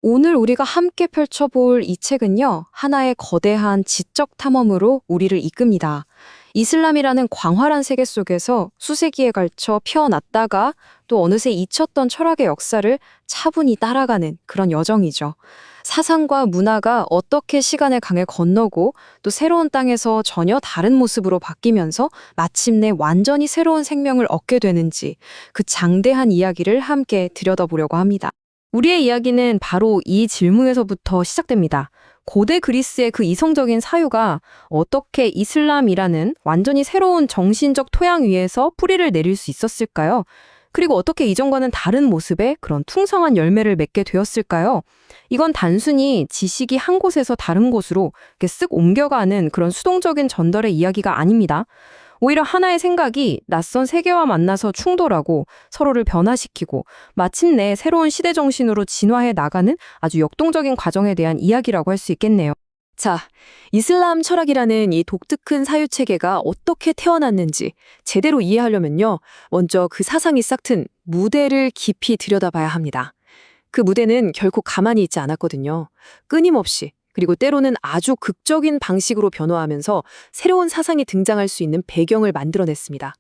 오늘 우리가 함께 펼쳐볼 이 책은요, 하나의 거대한 지적 탐험으로 우리를 이끕니다. 이슬람이라는 광활한 세계 속에서 수세기에 걸쳐 피어났다가 또 어느새 잊혔던 철학의 역사를 차분히 따라가는 그런 여정이죠. 사상과 문화가 어떻게 시간의 강을 건너고 또 새로운 땅에서 전혀 다른 모습으로 바뀌면서 마침내 완전히 새로운 생명을 얻게 되는지 그 장대한 이야기를 함께 들여다보려고 합니다. 우리의 이야기는 바로 이 질문에서부터 시작됩니다. 고대 그리스의 그 이성적인 사유가 어떻게 이슬람이라는 완전히 새로운 정신적 토양 위에서 뿌리를 내릴 수 있었을까요? 그리고 어떻게 이전과는 다른 모습의 그런 풍성한 열매를 맺게 되었을까요? 이건 단순히 지식이 한 곳에서 다른 곳으로 이렇게 쓱 옮겨가는 그런 수동적인 전달의 이야기가 아닙니다. 오히려 하나의 생각이 낯선 세계와 만나서 충돌하고 서로를 변화시키고 마침내 새로운 시대 정신으로 진화해 나가는 아주 역동적인 과정에 대한 이야기라고 할 수 있겠네요. 자, 이슬람 철학이라는 이 독특한 사유체계가 어떻게 태어났는지 제대로 이해하려면요. 먼저 그 사상이 싹튼 무대를 깊이 들여다봐야 합니다. 그 무대는 결코 가만히 있지 않았거든요. 끊임없이 그리고 때로는 아주 극적인 방식으로 변화하면서 새로운 사상이 등장할 수 있는 배경을 만들어냈습니다.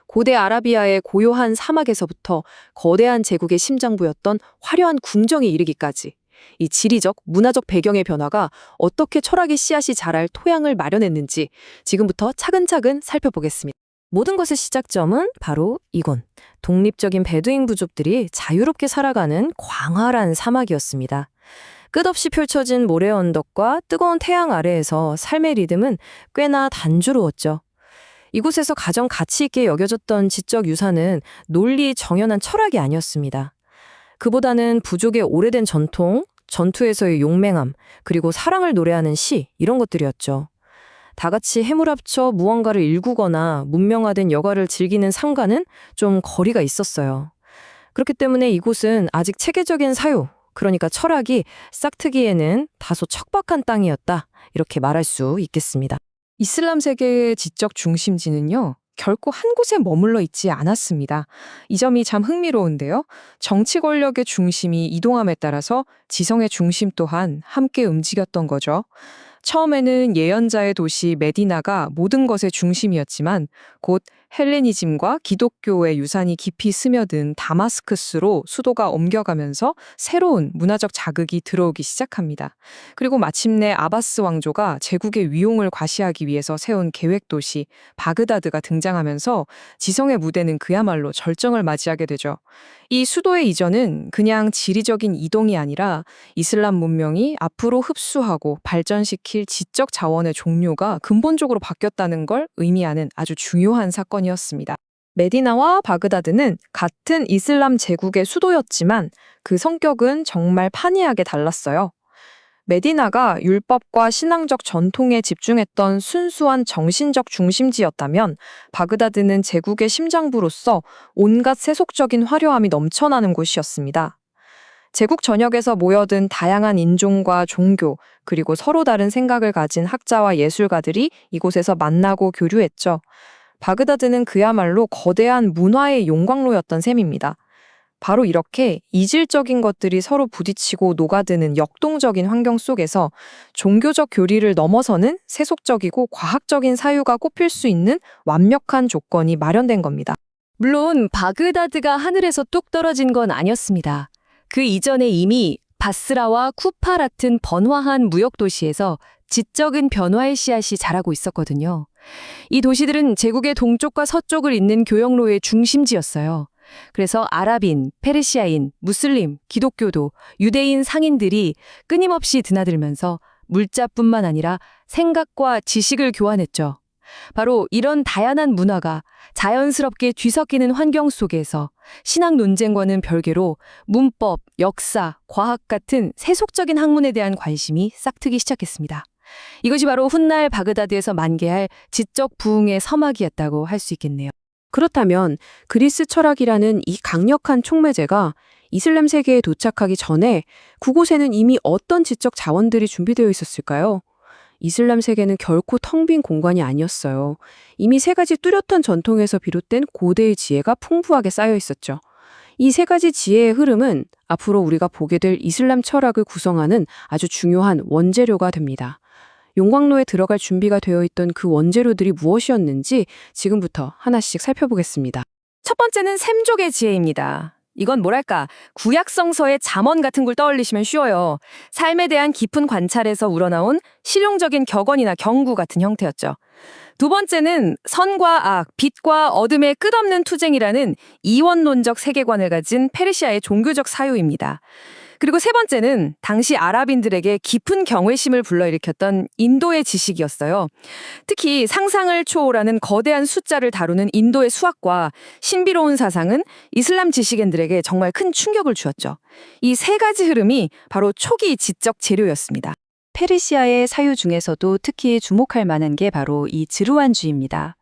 고대 아라비아의 고요한 사막에서부터 거대한 제국의 심장부였던 화려한 궁정에 이르기까지 이 지리적, 문화적 배경의 변화가 어떻게 철학의 씨앗이 자랄 토양을 마련했는지 지금부터 차근차근 살펴보겠습니다. 모든 것의 시작점은 바로 이곳, 독립적인 베두인 부족들이 자유롭게 살아가는 광활한 사막이었습니다. 끝없이 펼쳐진 모래 언덕과 뜨거운 태양 아래에서 삶의 리듬은 꽤나 단조로웠죠. 이곳에서 가장 가치 있게 여겨졌던 지적 유산은 논리 정연한 철학이 아니었습니다. 그보다는 부족의 오래된 전통, 전투에서의 용맹함, 그리고 사랑을 노래하는 시, 이런 것들이었죠. 다 같이 해물 합쳐 무언가를 일구거나 문명화된 여가를 즐기는 상과는 좀 거리가 있었어요. 그렇기 때문에 이곳은 아직 체계적인 사유, 그러니까 철학이 싹트기에는 다소 척박한 땅이었다, 이렇게 말할 수 있겠습니다. 이슬람 세계의 지적 중심지는요, 결코 한 곳에 머물러 있지 않았습니다. 이 점이 참 흥미로운데요. 정치 권력의 중심이 이동함에 따라서 지성의 중심 또한 함께 움직였던 거죠. 처음에는 예언자의 도시 메디나가 모든 것의 중심이었지만 곧 헬레니즘과 기독교의 유산이 깊이 스며든 다마스크스로 수도가 옮겨가면서 새로운 문화적 자극이 들어오기 시작합니다. 그리고 마침내 아바스 왕조가 제국의 위용을 과시하기 위해서 세운 계획도시 바그다드가 등장하면서 지성의 무대는 그야말로 절정을 맞이하게 되죠. 이 수도의 이전은 그냥 지리적인 이동이 아니라 이슬람 문명이 앞으로 흡수하고 발전시킬 지적 자원의 종류가 근본적으로 바뀌었다는 걸 의미하는 아주 중요한 사건이었습니다. 메디나와 바그다드는 같은 이슬람 제국의 수도였지만 그 성격은 정말 판이하게 달랐어요. 메디나가 율법과 신앙적 전통에 집중했던 순수한 정신적 중심지였다면 바그다드는 제국의 심장부로서 온갖 세속적인 화려함이 넘쳐나는 곳이었습니다. 제국 전역에서 모여든 다양한 인종과 종교, 그리고 서로 다른 생각을 가진 학자와 예술가들이 이곳에서 만나고 교류했죠. 바그다드는 그야말로 거대한 문화의 용광로였던 셈입니다. 바로 이렇게 이질적인 것들이 서로 부딪히고 녹아드는 역동적인 환경 속에서 종교적 교리를 넘어서는 세속적이고 과학적인 사유가 꼽힐 수 있는 완벽한 조건이 마련된 겁니다. 물론 바그다드가 하늘에서 뚝 떨어진 건 아니었습니다. 그 이전에 이미 바스라와 쿠파 같은 번화한 무역 도시에서 지적인 변화의 씨앗이 자라고 있었거든요. 이 도시들은 제국의 동쪽과 서쪽을 잇는 교역로의 중심지였어요. 그래서 아랍인, 페르시아인, 무슬림, 기독교도, 유대인 상인들이 끊임없이 드나들면서 물자뿐만 아니라 생각과 지식을 교환했죠. 바로 이런 다양한 문화가 자연스럽게 뒤섞이는 환경 속에서 신학 논쟁과는 별개로 문법, 역사, 과학 같은 세속적인 학문에 대한 관심이 싹트기 시작했습니다. 이것이 바로 훗날 바그다드에서 만개할 지적 부흥의 서막이었다고 할 수 있겠네요. 그렇다면 그리스 철학이라는 이 강력한 촉매제가 이슬람 세계에 도착하기 전에 그곳에는 이미 어떤 지적 자원들이 준비되어 있었을까요? 이슬람 세계는 결코 텅 빈 공간이 아니었어요. 이미 세 가지 뚜렷한 전통에서 비롯된 고대의 지혜가 풍부하게 쌓여 있었죠. 이 세 가지 지혜의 흐름은 앞으로 우리가 보게 될 이슬람 철학을 구성하는 아주 중요한 원재료가 됩니다. 용광로에 들어갈 준비가 되어 있던 그 원재료들이 무엇이었는지 지금부터 하나씩 살펴보겠습니다. 첫 번째는 샘족의 지혜입니다. 이건 뭐랄까, 구약성서의 잠언 같은 걸 떠올리시면 쉬워요. 삶에 대한 깊은 관찰에서 우러나온 실용적인 격언이나 경구 같은 형태였죠. 두 번째는 선과 악, 빛과 어둠의 끝없는 투쟁이라는 이원론적 세계관을 가진 페르시아의 종교적 사유입니다. 그리고 세 번째는 당시 아랍인들에게 깊은 경외심을 불러일으켰던 인도의 지식이었어요. 특히 상상을 초월하는 거대한 숫자를 다루는 인도의 수학과 신비로운 사상은 이슬람 지식인들에게 정말 큰 충격을 주었죠. 이 세 가지 흐름이 바로 초기 지적 재료였습니다. 페르시아의 사유 중에서도 특히 주목할 만한 게 바로 이 지루한주의입니다.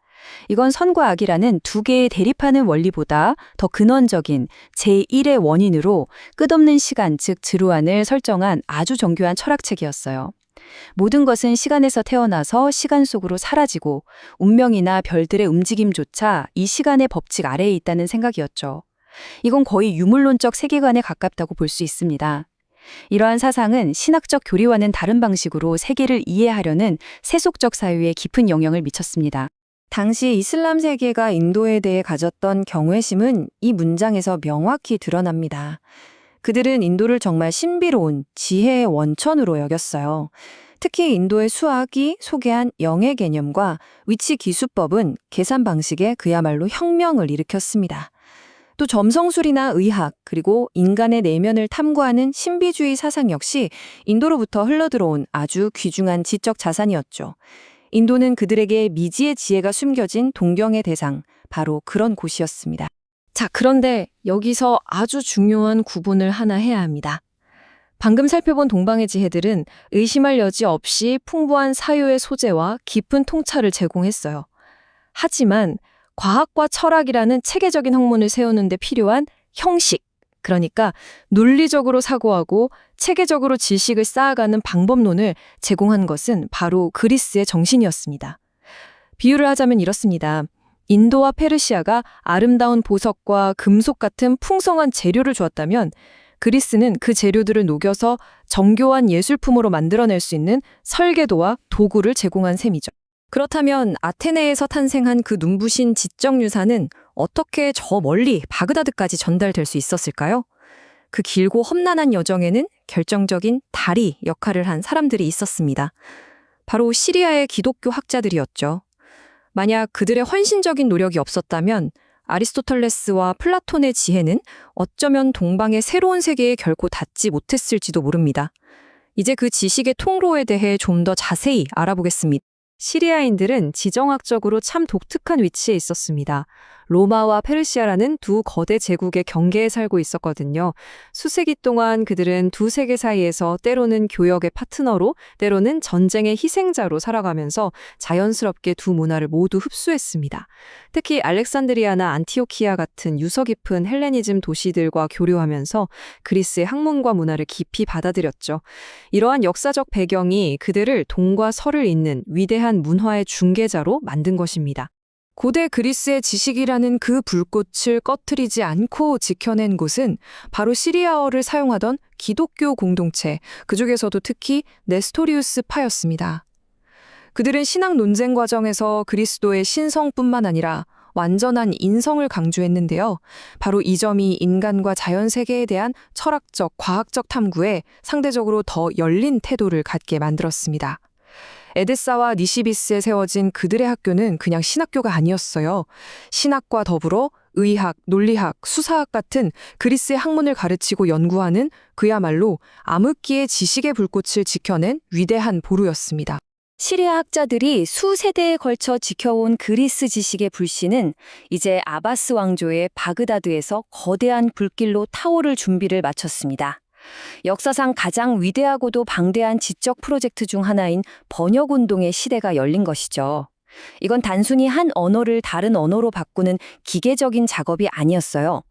이건 선과 악이라는 두 개의 대립하는 원리보다 더 근원적인 제1의 원인으로 끝없는 시간, 즉 지루한을 설정한 아주 정교한 철학책이었어요. 모든 것은 시간에서 태어나서 시간 속으로 사라지고 운명이나 별들의 움직임조차 이 시간의 법칙 아래에 있다는 생각이었죠. 이건 거의 유물론적 세계관에 가깝다고 볼 수 있습니다. 이러한 사상은 신학적 교리와는 다른 방식으로 세계를 이해하려는 세속적 사유에 깊은 영향을 미쳤습니다. 당시 이슬람 세계가 인도에 대해 가졌던 경외심은 이 문장에서 명확히 드러납니다. 그들은 인도를 정말 신비로운 지혜의 원천으로 여겼어요. 특히 인도의 수학이 소개한 영의 개념과 위치 기수법은 계산 방식에 그야말로 혁명을 일으켰습니다. 또 점성술이나 의학, 그리고 인간의 내면을 탐구하는 신비주의 사상 역시 인도로부터 흘러들어온 아주 귀중한 지적 자산이었죠. 인도는 그들에게 미지의 지혜가 숨겨진 동경의 대상, 바로 그런 곳이었습니다. 자, 그런데 여기서 아주 중요한 구분을 하나 해야 합니다. 방금 살펴본 동방의 지혜들은 의심할 여지 없이 풍부한 사유의 소재와 깊은 통찰을 제공했어요. 하지만 과학과 철학이라는 체계적인 학문을 세우는 데 필요한 형식, 그러니까 논리적으로 사고하고 체계적으로 지식을 쌓아가는 방법론을 제공한 것은 바로 그리스의 정신이었습니다. 비유를 하자면 이렇습니다. 인도와 페르시아가 아름다운 보석과 금속 같은 풍성한 재료를 주었다면 그리스는 그 재료들을 녹여서 정교한 예술품으로 만들어낼 수 있는 설계도와 도구를 제공한 셈이죠. 그렇다면 아테네에서 탄생한 그 눈부신 지적 유산은 어떻게 저 멀리 바그다드까지 전달될 수 있었을까요? 그 길고 험난한 여정에는 결정적인 다리 역할을 한 사람들이 있었습니다. 바로 시리아의 기독교 학자들이었죠. 만약 그들의 헌신적인 노력이 없었다면 아리스토텔레스와 플라톤의 지혜는 어쩌면 동방의 새로운 세계에 결코 닿지 못했을지도 모릅니다. 이제 그 지식의 통로에 대해 좀 더 자세히 알아보겠습니다. 시리아인들은 지정학적으로 참 독특한 위치에 있었습니다. 로마와 페르시아라는 두 거대 제국의 경계에 살고 있었거든요. 수세기 동안 그들은 두 세계 사이에서 때로는 교역의 파트너로, 때로는 전쟁의 희생자로 살아가면서 자연스럽게 두 문화를 모두 흡수했습니다. 특히 알렉산드리아나 안티오키아 같은 유서 깊은 헬레니즘 도시들과 교류하면서 그리스의 학문과 문화를 깊이 받아들였죠. 이러한 역사적 배경이 그들을 동과 서를 잇는 위대한 문화의 중개자로 만든 것입니다. 고대 그리스의 지식이라는 그 불꽃을 꺼트리지 않고 지켜낸 곳은 바로 시리아어를 사용하던 기독교 공동체, 그중에서도 특히 네스토리우스파였습니다. 그들은 신학 논쟁 과정에서 그리스도의 신성뿐만 아니라 완전한 인성을 강조했는데요. 바로 이 점이 인간과 자연 세계에 대한 철학적, 과학적 탐구에 상대적으로 더 열린 태도를 갖게 만들었습니다. 에데사와 니시비스에 세워진 그들의 학교는 그냥 신학교가 아니었어요. 신학과 더불어 의학, 논리학, 수사학 같은 그리스의 학문을 가르치고 연구하는 그야말로 암흑기의 지식의 불꽃을 지켜낸 위대한 보루였습니다. 시리아 학자들이 수세대에 걸쳐 지켜온 그리스 지식의 불씨는 이제 아바스 왕조의 바그다드에서 거대한 불길로 타오를 준비를 마쳤습니다. 역사상 가장 위대하고도 방대한 지적 프로젝트 중 하나인 번역운동의 시대가 열린 것이죠. 이건 단순히 한 언어를 다른 언어로 바꾸는 기계적인 작업이 아니었어요.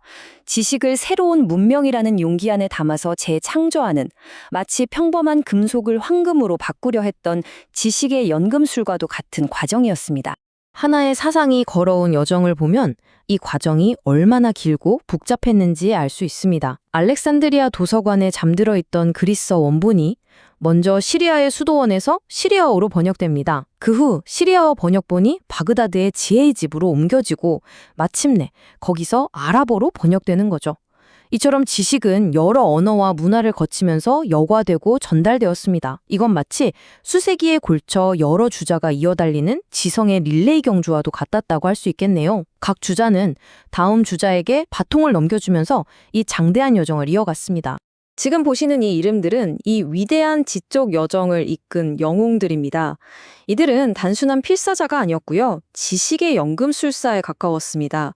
지식을 새로운 문명이라는 용기 안에 담아서 재창조하는, 마치 평범한 금속을 황금으로 바꾸려 했던 지식의 연금술과도 같은 과정이었습니다. 하나의 사상이 걸어온 여정을 보면 이 과정이 얼마나 길고 복잡했는지 알 수 있습니다. 알렉산드리아 도서관에 잠들어 있던 그리스어 원본이 먼저 시리아의 수도원에서 시리아어로 번역됩니다. 그 후 시리아어 번역본이 바그다드의 지혜의 집으로 옮겨지고 마침내 거기서 아랍어로 번역되는 거죠. 이처럼 지식은 여러 언어와 문화를 거치면서 여과되고 전달되었습니다. 이건 마치 수세기에 걸쳐 여러 주자가 이어달리는 지성의 릴레이 경주와도 같았다고 할 수 있겠네요. 각 주자는 다음 주자에게 바통을 넘겨주면서 이 장대한 여정을 이어갔습니다. 지금 보시는 이 이름들은 이 위대한 지적 여정을 이끈 영웅들입니다. 이들은 단순한 필사자가 아니었고요. 지식의 연금술사에 가까웠습니다.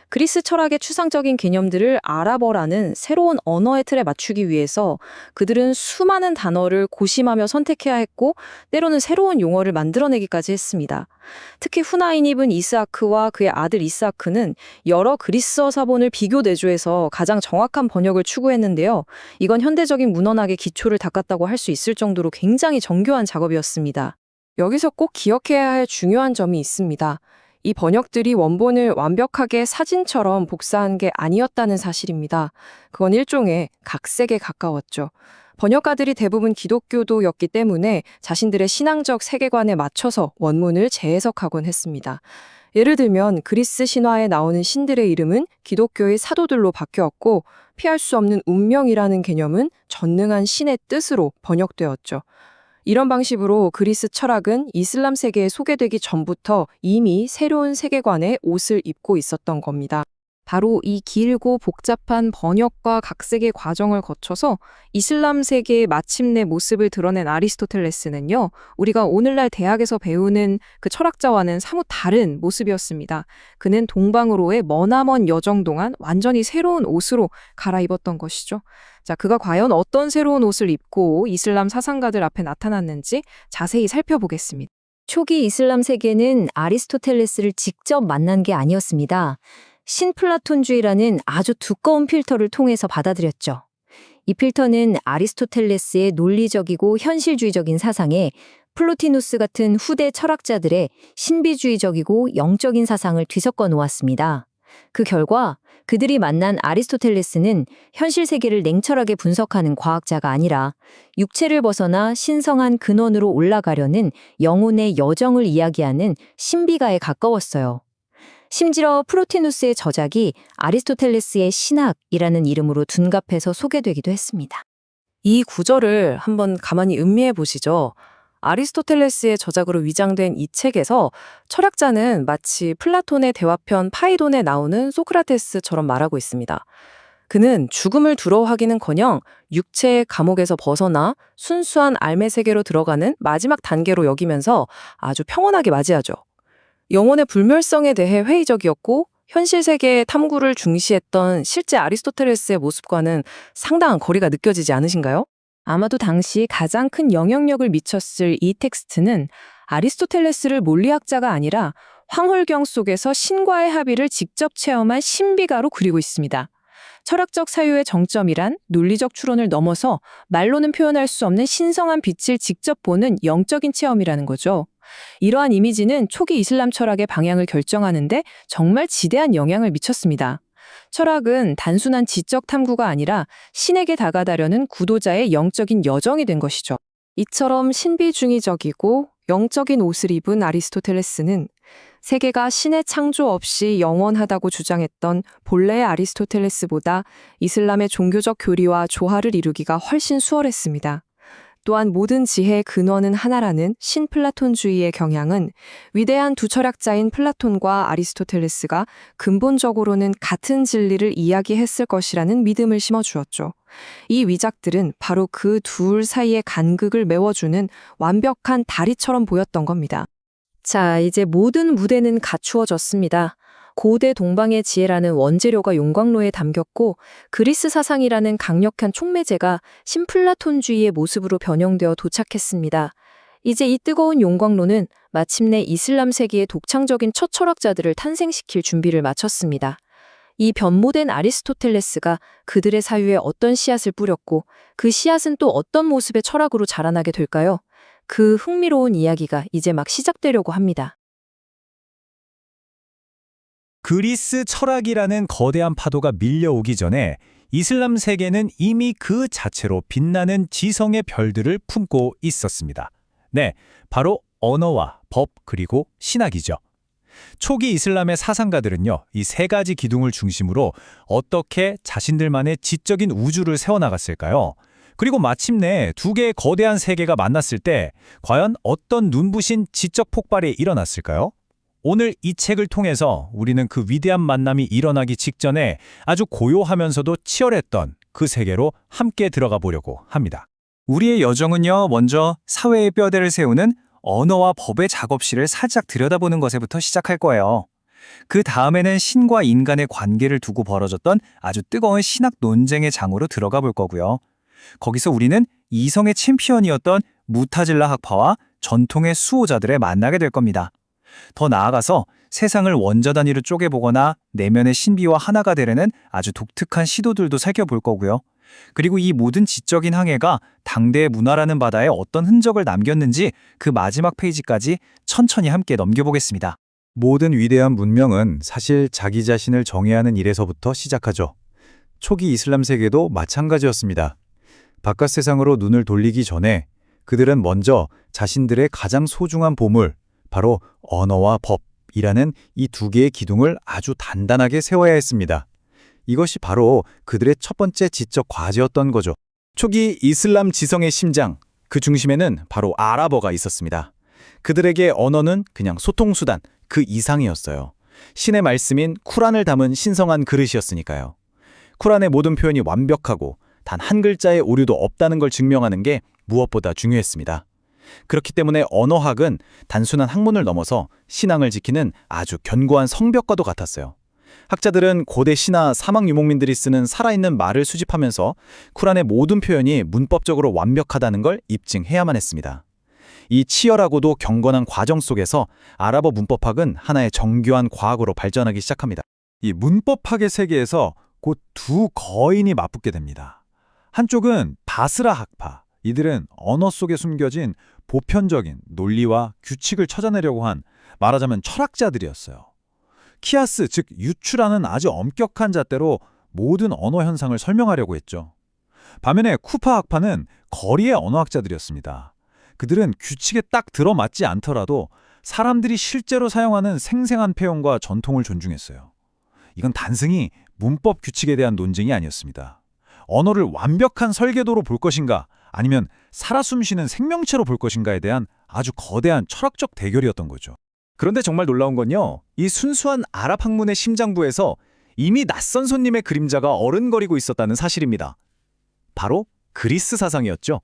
그리스 철학의 추상적인 개념들을 아랍어라는 새로운 언어의 틀에 맞추기 위해서 그들은 수많은 단어를 고심하며 선택해야 했고 때로는 새로운 용어를 만들어내기까지 했습니다. 특히 후나인 이븐 이스하크와 그의 아들 이스하크는 여러 그리스어 사본을 비교 내조해서 가장 정확한 번역을 추구했는데요. 이건 현대적인 문헌학의 기초를 닦았다고 할 수 있을 정도로 굉장히 정교한 작업이었습니다. 여기서 꼭 기억해야 할 중요한 점이 있습니다. 이 번역들이 원본을 완벽하게 사진처럼 복사한 게 아니었다는 사실입니다. 그건 일종의 각색에 가까웠죠. 번역가들이 대부분 기독교도였기 때문에 자신들의 신앙적 세계관에 맞춰서 원문을 재해석하곤 했습니다. 예를 들면 그리스 신화에 나오는 신들의 이름은 기독교의 사도들로 바뀌었고 피할 수 없는 운명이라는 개념은 전능한 신의 뜻으로 번역되었죠. 이런 방식으로 그리스 철학은 이슬람 세계에 소개되기 전부터 이미 새로운 세계관의 옷을 입고 있었던 겁니다. 바로 이 길고 복잡한 번역과 각색의 과정을 거쳐서 이슬람 세계의 마침내 모습을 드러낸 아리스토텔레스는요, 우리가 오늘날 대학에서 배우는 그 철학자와는 사뭇 다른 모습이었습니다. 그는 동방으로의 머나먼 여정 동안 완전히 새로운 옷으로 갈아입었던 것이죠. 자, 그가 과연 어떤 새로운 옷을 입고 이슬람 사상가들 앞에 나타났는지 자세히 살펴보겠습니다. 초기 이슬람 세계는 아리스토텔레스를 직접 만난 게 아니었습니다. 신플라톤주의라는 아주 두꺼운 필터를 통해서 받아들였죠. 이 필터는 아리스토텔레스의 논리적이고 현실주의적인 사상에 플로티누스 같은 후대 철학자들의 신비주의적이고 영적인 사상을 뒤섞어 놓았습니다. 그 결과 그들이 만난 아리스토텔레스는 현실 세계를 냉철하게 분석하는 과학자가 아니라 육체를 벗어나 신성한 근원으로 올라가려는 영혼의 여정을 이야기하는 신비가에 가까웠어요. 심지어 프로티누스의 저작이 아리스토텔레스의 신학이라는 이름으로 둔갑해서 소개되기도 했습니다. 이 구절을 한번 가만히 음미해 보시죠. 아리스토텔레스의 저작으로 위장된 이 책에서 철학자는 마치 플라톤의 대화편 파이돈에 나오는 소크라테스처럼 말하고 있습니다. 그는 죽음을 두려워하기는커녕 육체의 감옥에서 벗어나 순수한 삶의 세계로 들어가는 마지막 단계로 여기면서 아주 평온하게 맞이하죠. 영혼의 불멸성에 대해 회의적이었고 현실 세계의 탐구를 중시했던 실제 아리스토텔레스의 모습과는 상당한 거리가 느껴지지 않으신가요? 아마도 당시 가장 큰 영향력을 미쳤을 이 텍스트는 아리스토텔레스를 논리학자가 아니라 황홀경 속에서 신과의 합의를 직접 체험한 신비가로 그리고 있습니다. 철학적 사유의 정점이란 논리적 추론을 넘어서 말로는 표현할 수 없는 신성한 빛을 직접 보는 영적인 체험이라는 거죠. 이러한 이미지는 초기 이슬람 철학의 방향을 결정하는데 정말 지대한 영향을 미쳤습니다. 철학은 단순한 지적 탐구가 아니라 신에게 다가가려는 구도자의 영적인 여정이 된 것이죠. 이처럼 신비주의적이고 영적인 옷을 입은 아리스토텔레스는 세계가 신의 창조 없이 영원하다고 주장했던 본래의 아리스토텔레스보다 이슬람의 종교적 교리와 조화를 이루기가 훨씬 수월했습니다. 또한 모든 지혜의 근원은 하나라는 신플라톤주의의 경향은 위대한 두 철학자인 플라톤과 아리스토텔레스가 근본적으로는 같은 진리를 이야기했을 것이라는 믿음을 심어주었죠. 이 위작들은 바로 그 둘 사이의 간극을 메워주는 완벽한 다리처럼 보였던 겁니다. 자, 이제 모든 무대는 갖추어졌습니다. 고대 동방의 지혜라는 원재료가 용광로에 담겼고 그리스 사상이라는 강력한 촉매제가 신플라톤주의의 모습으로 변형되어 도착했습니다. 이제 이 뜨거운 용광로는 마침내 이슬람 세계의 독창적인 첫 철학자들을 탄생시킬 준비를 마쳤습니다. 이 변모된 아리스토텔레스가 그들의 사유에 어떤 씨앗을 뿌렸고 그 씨앗은 또 어떤 모습의 철학으로 자라나게 될까요? 그 흥미로운 이야기가 이제 막 시작되려고 합니다. 그리스 철학이라는 거대한 파도가 밀려오기 전에 이슬람 세계는 이미 그 자체로 빛나는 지성의 별들을 품고 있었습니다. 네, 바로 언어와 법 그리고 신학이죠. 초기 이슬람의 사상가들은요, 이 세 가지 기둥을 중심으로 어떻게 자신들만의 지적인 우주를 세워나갔을까요? 그리고 마침내 두 개의 거대한 세계가 만났을 때 과연 어떤 눈부신 지적 폭발이 일어났을까요? 오늘 이 책을 통해서 우리는 그 위대한 만남이 일어나기 직전에 아주 고요하면서도 치열했던 그 세계로 함께 들어가 보려고 합니다. 우리의 여정은요, 먼저 사회의 뼈대를 세우는 언어와 법의 작업실을 살짝 들여다보는 것에부터 시작할 거예요. 그 다음에는 신과 인간의 관계를 두고 벌어졌던 아주 뜨거운 신학 논쟁의 장으로 들어가 볼 거고요. 거기서 우리는 이성의 챔피언이었던 무타질라 학파와 전통의 수호자들을 만나게 될 겁니다. 더 나아가서 세상을 원자 단위로 쪼개보거나 내면의 신비와 하나가 되려는 아주 독특한 시도들도 살펴볼 거고요. 그리고 이 모든 지적인 항해가 당대의 문화라는 바다에 어떤 흔적을 남겼는지 그 마지막 페이지까지 천천히 함께 넘겨보겠습니다. 모든 위대한 문명은 사실 자기 자신을 정의하는 일에서부터 시작하죠. 초기 이슬람 세계도 마찬가지였습니다. 바깥 세상으로 눈을 돌리기 전에 그들은 먼저 자신들의 가장 소중한 보물, 바로 언어와 법이라는 이 두 개의 기둥을 아주 단단하게 세워야 했습니다. 이것이 바로 그들의 첫 번째 지적 과제였던 거죠. 초기 이슬람 지성의 심장, 그 중심에는 바로 아랍어가 있었습니다. 그들에게 언어는 그냥 소통수단, 그 이상이었어요. 신의 말씀인 쿠란을 담은 신성한 그릇이었으니까요. 쿠란의 모든 표현이 완벽하고 단 한 글자의 오류도 없다는 걸 증명하는 게 무엇보다 중요했습니다. 그렇기 때문에 언어학은 단순한 학문을 넘어서 신앙을 지키는 아주 견고한 성벽과도 같았어요. 학자들은 고대 신화 사막 유목민들이 쓰는 살아있는 말을 수집하면서 쿠란의 모든 표현이 문법적으로 완벽하다는 걸 입증해야만 했습니다. 이 치열하고도 경건한 과정 속에서 아랍어 문법학은 하나의 정교한 과학으로 발전하기 시작합니다. 이 문법학의 세계에서 곧 두 거인이 맞붙게 됩니다. 한쪽은 바스라 학파. 이들은 언어 속에 숨겨진 보편적인 논리와 규칙을 찾아내려고 한 말하자면 철학자들이었어요. 키아스, 즉 유추라는 아주 엄격한 잣대로 모든 언어 현상을 설명하려고 했죠. 반면에 쿠파 학파는 거리의 언어학자들이었습니다. 그들은 규칙에 딱 들어맞지 않더라도 사람들이 실제로 사용하는 생생한 표현과 전통을 존중했어요. 이건 단순히 문법 규칙에 대한 논쟁이 아니었습니다. 언어를 완벽한 설계도로 볼 것인가 아니면 살아 숨쉬는 생명체로 볼 것인가에 대한 아주 거대한 철학적 대결이었던 거죠. 그런데 정말 놀라운 건요, 이 순수한 아랍 학문의 심장부에서 이미 낯선 손님의 그림자가 어른거리고 있었다는 사실입니다. 바로 그리스 사상이었죠.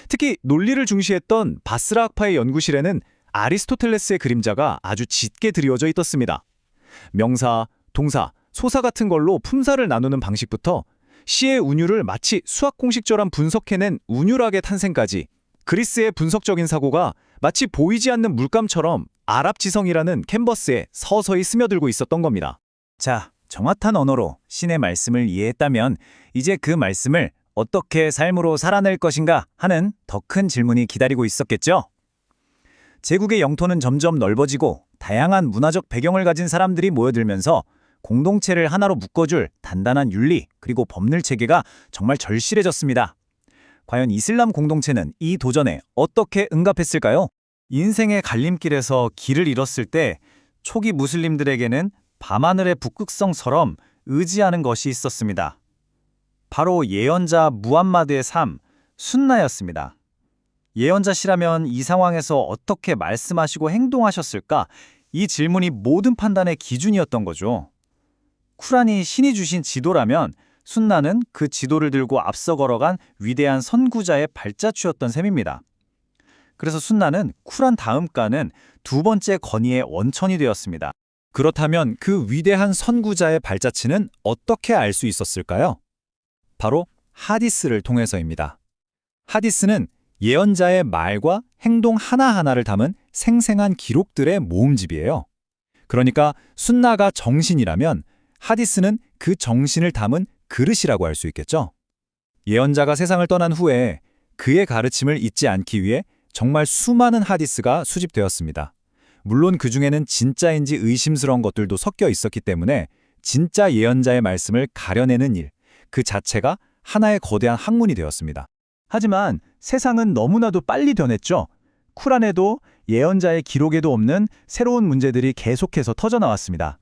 특히 논리를 중시했던 바스라 학파의 연구실에는 아리스토텔레스의 그림자가 아주 짙게 드리워져 있었습니다. 명사, 동사, 소사 같은 걸로 품사를 나누는 방식부터 시의 운율을 마치 수학 공식처럼 분석해낸 운율학의 탄생까지 그리스의 분석적인 사고가 마치 보이지 않는 물감처럼 아랍 지성이라는 캔버스에 서서히 스며들고 있었던 겁니다. 자, 정확한 언어로 신의 말씀을 이해했다면 이제 그 말씀을 어떻게 삶으로 살아낼 것인가 하는 더 큰 질문이 기다리고 있었겠죠? 제국의 영토는 점점 넓어지고 다양한 문화적 배경을 가진 사람들이 모여들면서 공동체를 하나로 묶어줄 단단한 윤리 그리고 법률 체계가 정말 절실해졌습니다. 과연 이슬람 공동체는 이 도전에 어떻게 응답했을까요? 인생의 갈림길에서 길을 잃었을 때 초기 무슬림들에게는 밤하늘의 북극성처럼 의지하는 것이 있었습니다. 바로 예언자 무함마드의 삶, 순나였습니다. 예언자시라면 이 상황에서 어떻게 말씀하시고 행동하셨을까? 이 질문이 모든 판단의 기준이었던 거죠. 쿠란이 신이 주신 지도라면 순나는 그 지도를 들고 앞서 걸어간 위대한 선구자의 발자취였던 셈입니다. 그래서 순나는 쿠란 다음가는 두 번째 건의의 원천이 되었습니다. 그렇다면 그 위대한 선구자의 발자취는 어떻게 알 수 있었을까요? 바로 하디스를 통해서입니다. 하디스는 예언자의 말과 행동 하나하나를 담은 생생한 기록들의 모음집이에요. 그러니까 순나가 정신이라면 하디스는 그 정신을 담은 그릇이라고 할 수 있겠죠. 예언자가 세상을 떠난 후에 그의 가르침을 잊지 않기 위해 정말 수많은 하디스가 수집되었습니다. 물론 그중에는 진짜인지 의심스러운 것들도 섞여 있었기 때문에 진짜 예언자의 말씀을 가려내는 일, 그 자체가 하나의 거대한 학문이 되었습니다. 하지만 세상은 너무나도 빨리 변했죠. 쿠란에도 예언자의 기록에도 없는 새로운 문제들이 계속해서 터져나왔습니다.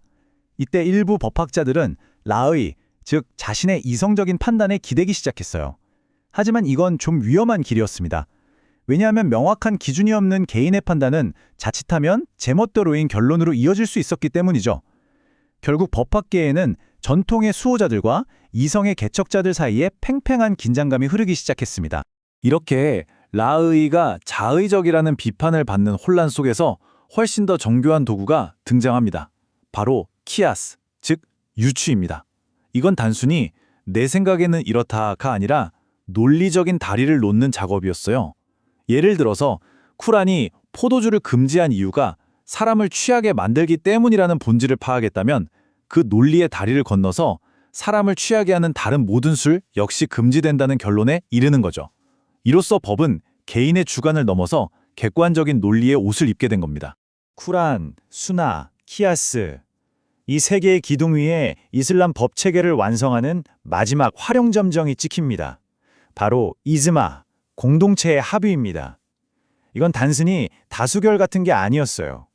이때 일부 법학자들은 라의, 즉 자신의 이성적인 판단에 기대기 시작했어요. 하지만 이건 좀 위험한 길이었습니다. 왜냐하면 명확한 기준이 없는 개인의 판단은 자칫하면 제멋대로인 결론으로 이어질 수 있었기 때문이죠. 결국 법학계에는 전통의 수호자들과 이성의 개척자들 사이에 팽팽한 긴장감이 흐르기 시작했습니다. 이렇게 라의가 자의적이라는 비판을 받는 혼란 속에서 훨씬 더 정교한 도구가 등장합니다. 바로 키아스, 즉 유추입니다. 이건 단순히 내 생각에는 이렇다가 아니라 논리적인 다리를 놓는 작업이었어요. 예를 들어서 쿠란이 포도주를 금지한 이유가 사람을 취하게 만들기 때문이라는 본질을 파악했다면 그 논리의 다리를 건너서 사람을 취하게 하는 다른 모든 술 역시 금지된다는 결론에 이르는 거죠. 이로써 법은 개인의 주관을 넘어서 객관적인 논리의 옷을 입게 된 겁니다. 쿠란, 수나, 키아스, 이 세 개의 기둥 위에 이슬람 법 체계를 완성하는 마지막 활용점정이 찍힙니다. 바로 이즈마, 공동체의 합의입니다. 이건 단순히 다수결 같은 게 아니었어요.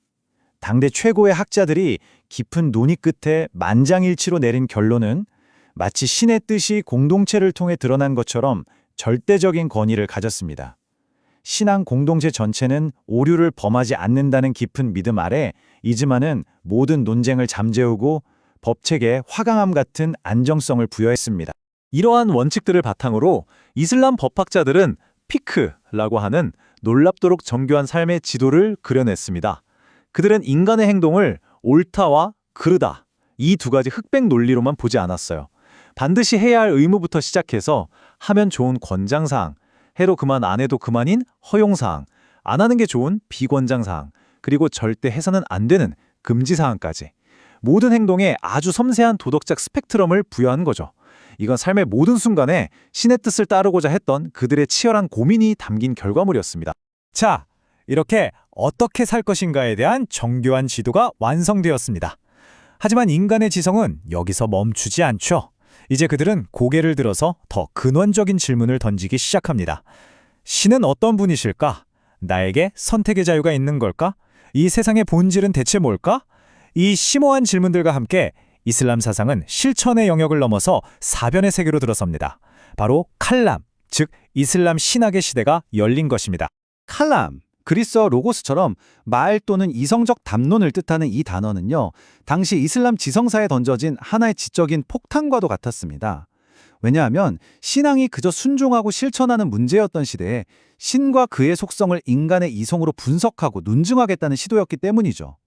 당대 최고의 학자들이 깊은 논의 끝에 만장일치로 내린 결론은 마치 신의 뜻이 공동체를 통해 드러난 것처럼 절대적인 권위를 가졌습니다. 신앙 공동체 전체는 오류를 범하지 않는다는 깊은 믿음 아래 이즈마는 모든 논쟁을 잠재우고 법체계에 화강암 같은 안정성을 부여했습니다. 이러한 원칙들을 바탕으로 이슬람 법학자들은 피크라고 하는 놀랍도록 정교한 삶의 지도를 그려냈습니다. 그들은 인간의 행동을 옳다와 그르다, 이 두 가지 흑백 논리로만 보지 않았어요. 반드시 해야 할 의무부터 시작해서 하면 좋은 권장사항, 해도 그만 안 해도 그만인 허용사항, 안 하는 게 좋은 비권장사항, 그리고 절대 해서는 안 되는 금지사항까지. 모든 행동에 아주 섬세한 도덕적 스펙트럼을 부여한 거죠. 이건 삶의 모든 순간에 신의 뜻을 따르고자 했던 그들의 치열한 고민이 담긴 결과물이었습니다. 자, 이렇게 어떻게 살 것인가에 대한 정교한 지도가 완성되었습니다. 하지만 인간의 지성은 여기서 멈추지 않죠. 이제 그들은 고개를 들어서 더 근원적인 질문을 던지기 시작합니다. 신은 어떤 분이실까? 나에게 선택의 자유가 있는 걸까? 이 세상의 본질은 대체 뭘까? 이 심오한 질문들과 함께 이슬람 사상은 실천의 영역을 넘어서 사변의 세계로 들어섭니다. 바로 칼람, 즉 이슬람 신학의 시대가 열린 것입니다. 칼람, 그리스어 로고스처럼 말 또는 이성적 담론을 뜻하는 이 단어는요, 당시 이슬람 지성사에 던져진 하나의 지적인 폭탄과도 같았습니다. 왜냐하면 신앙이 그저 순종하고 실천하는 문제였던 시대에 신과 그의 속성을 인간의 이성으로 분석하고 논증하겠다는 시도였기 때문이죠.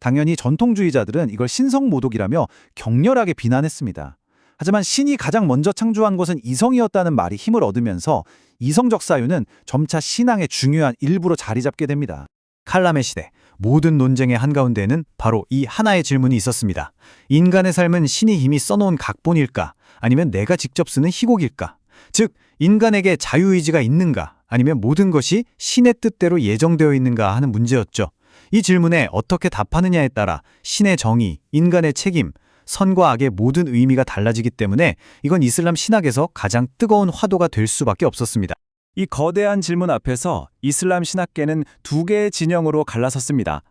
당연히 전통주의자들은 이걸 신성모독이라며 격렬하게 비난했습니다. 하지만 신이 가장 먼저 창조한 것은 이성이었다는 말이 힘을 얻으면서 이성적 사유는 점차 신앙의 중요한 일부로 자리 잡게 됩니다. 칼람의 시대, 모든 논쟁의 한가운데에는 바로 이 하나의 질문이 있었습니다. 인간의 삶은 신이 이미 써놓은 각본일까? 아니면 내가 직접 쓰는 희곡일까? 즉, 인간에게 자유의지가 있는가? 아니면 모든 것이 신의 뜻대로 예정되어 있는가 하는 문제였죠. 이 질문에 어떻게 답하느냐에 따라 신의 정의, 인간의 책임, 선과 악의 모든 의미가 달라지기 때문에 이건 이슬람 신학에서 가장 뜨거운 화두가 될 수밖에 없었습니다. 이 거대한 질문 앞에서 이슬람 신학계는 두 개의 진영으로 갈라섰습니다.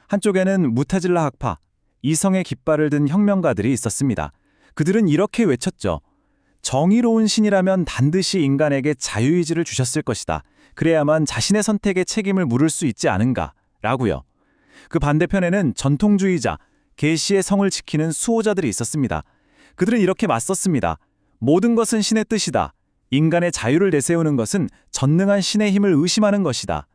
한쪽에는 무타질라 학파, 이성의 깃발을 든 혁명가들이 있었습니다. 그들은 이렇게 외쳤죠. 정의로운 신이라면 반드시 인간에게 자유의지를 주셨을 것이다. 그래야만 자신의 선택에 책임을 물을 수 있지 않은가? 라고요. 그 반대편에는 전통주의자, 계시의 성을 지키는 수호자들이 있었습니다. 그들은 이렇게 맞섰습니다. 모든 것은 신의 뜻이다. 인간의 자유를 내세우는 것은 전능한 신의 힘을 의심하는 것이다.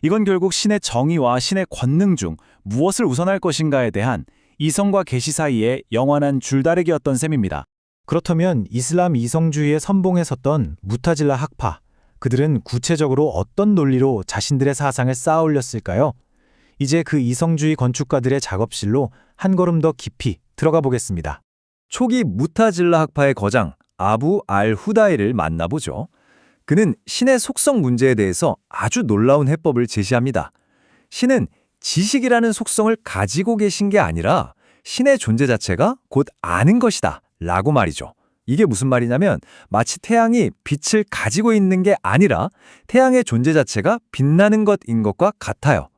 이건 결국 신의 정의와 신의 권능 중 무엇을 우선할 것인가에 대한 이성과 계시 사이의 영원한 줄다리기였던 셈입니다. 그렇다면 이슬람 이성주의에 선봉에 섰던 무타질라 학파, 그들은 구체적으로 어떤 논리로 자신들의 사상을 쌓아 올렸을까요? 이제 그 이성주의 건축가들의 작업실로 한 걸음 더 깊이 들어가 보겠습니다. 초기 무타질라 학파의 거장 아부 알-후다이를 만나보죠. 그는 신의 속성 문제에 대해서 아주 놀라운 해법을 제시합니다. 신은 지식이라는 속성을 가지고 계신 게 아니라 신의 존재 자체가 곧 아는 것이다 라고 말이죠. 이게 무슨 말이냐면 마치 태양이 빛을 가지고 있는 게 아니라 태양의 존재 자체가 빛나는 것인 것과 같아요.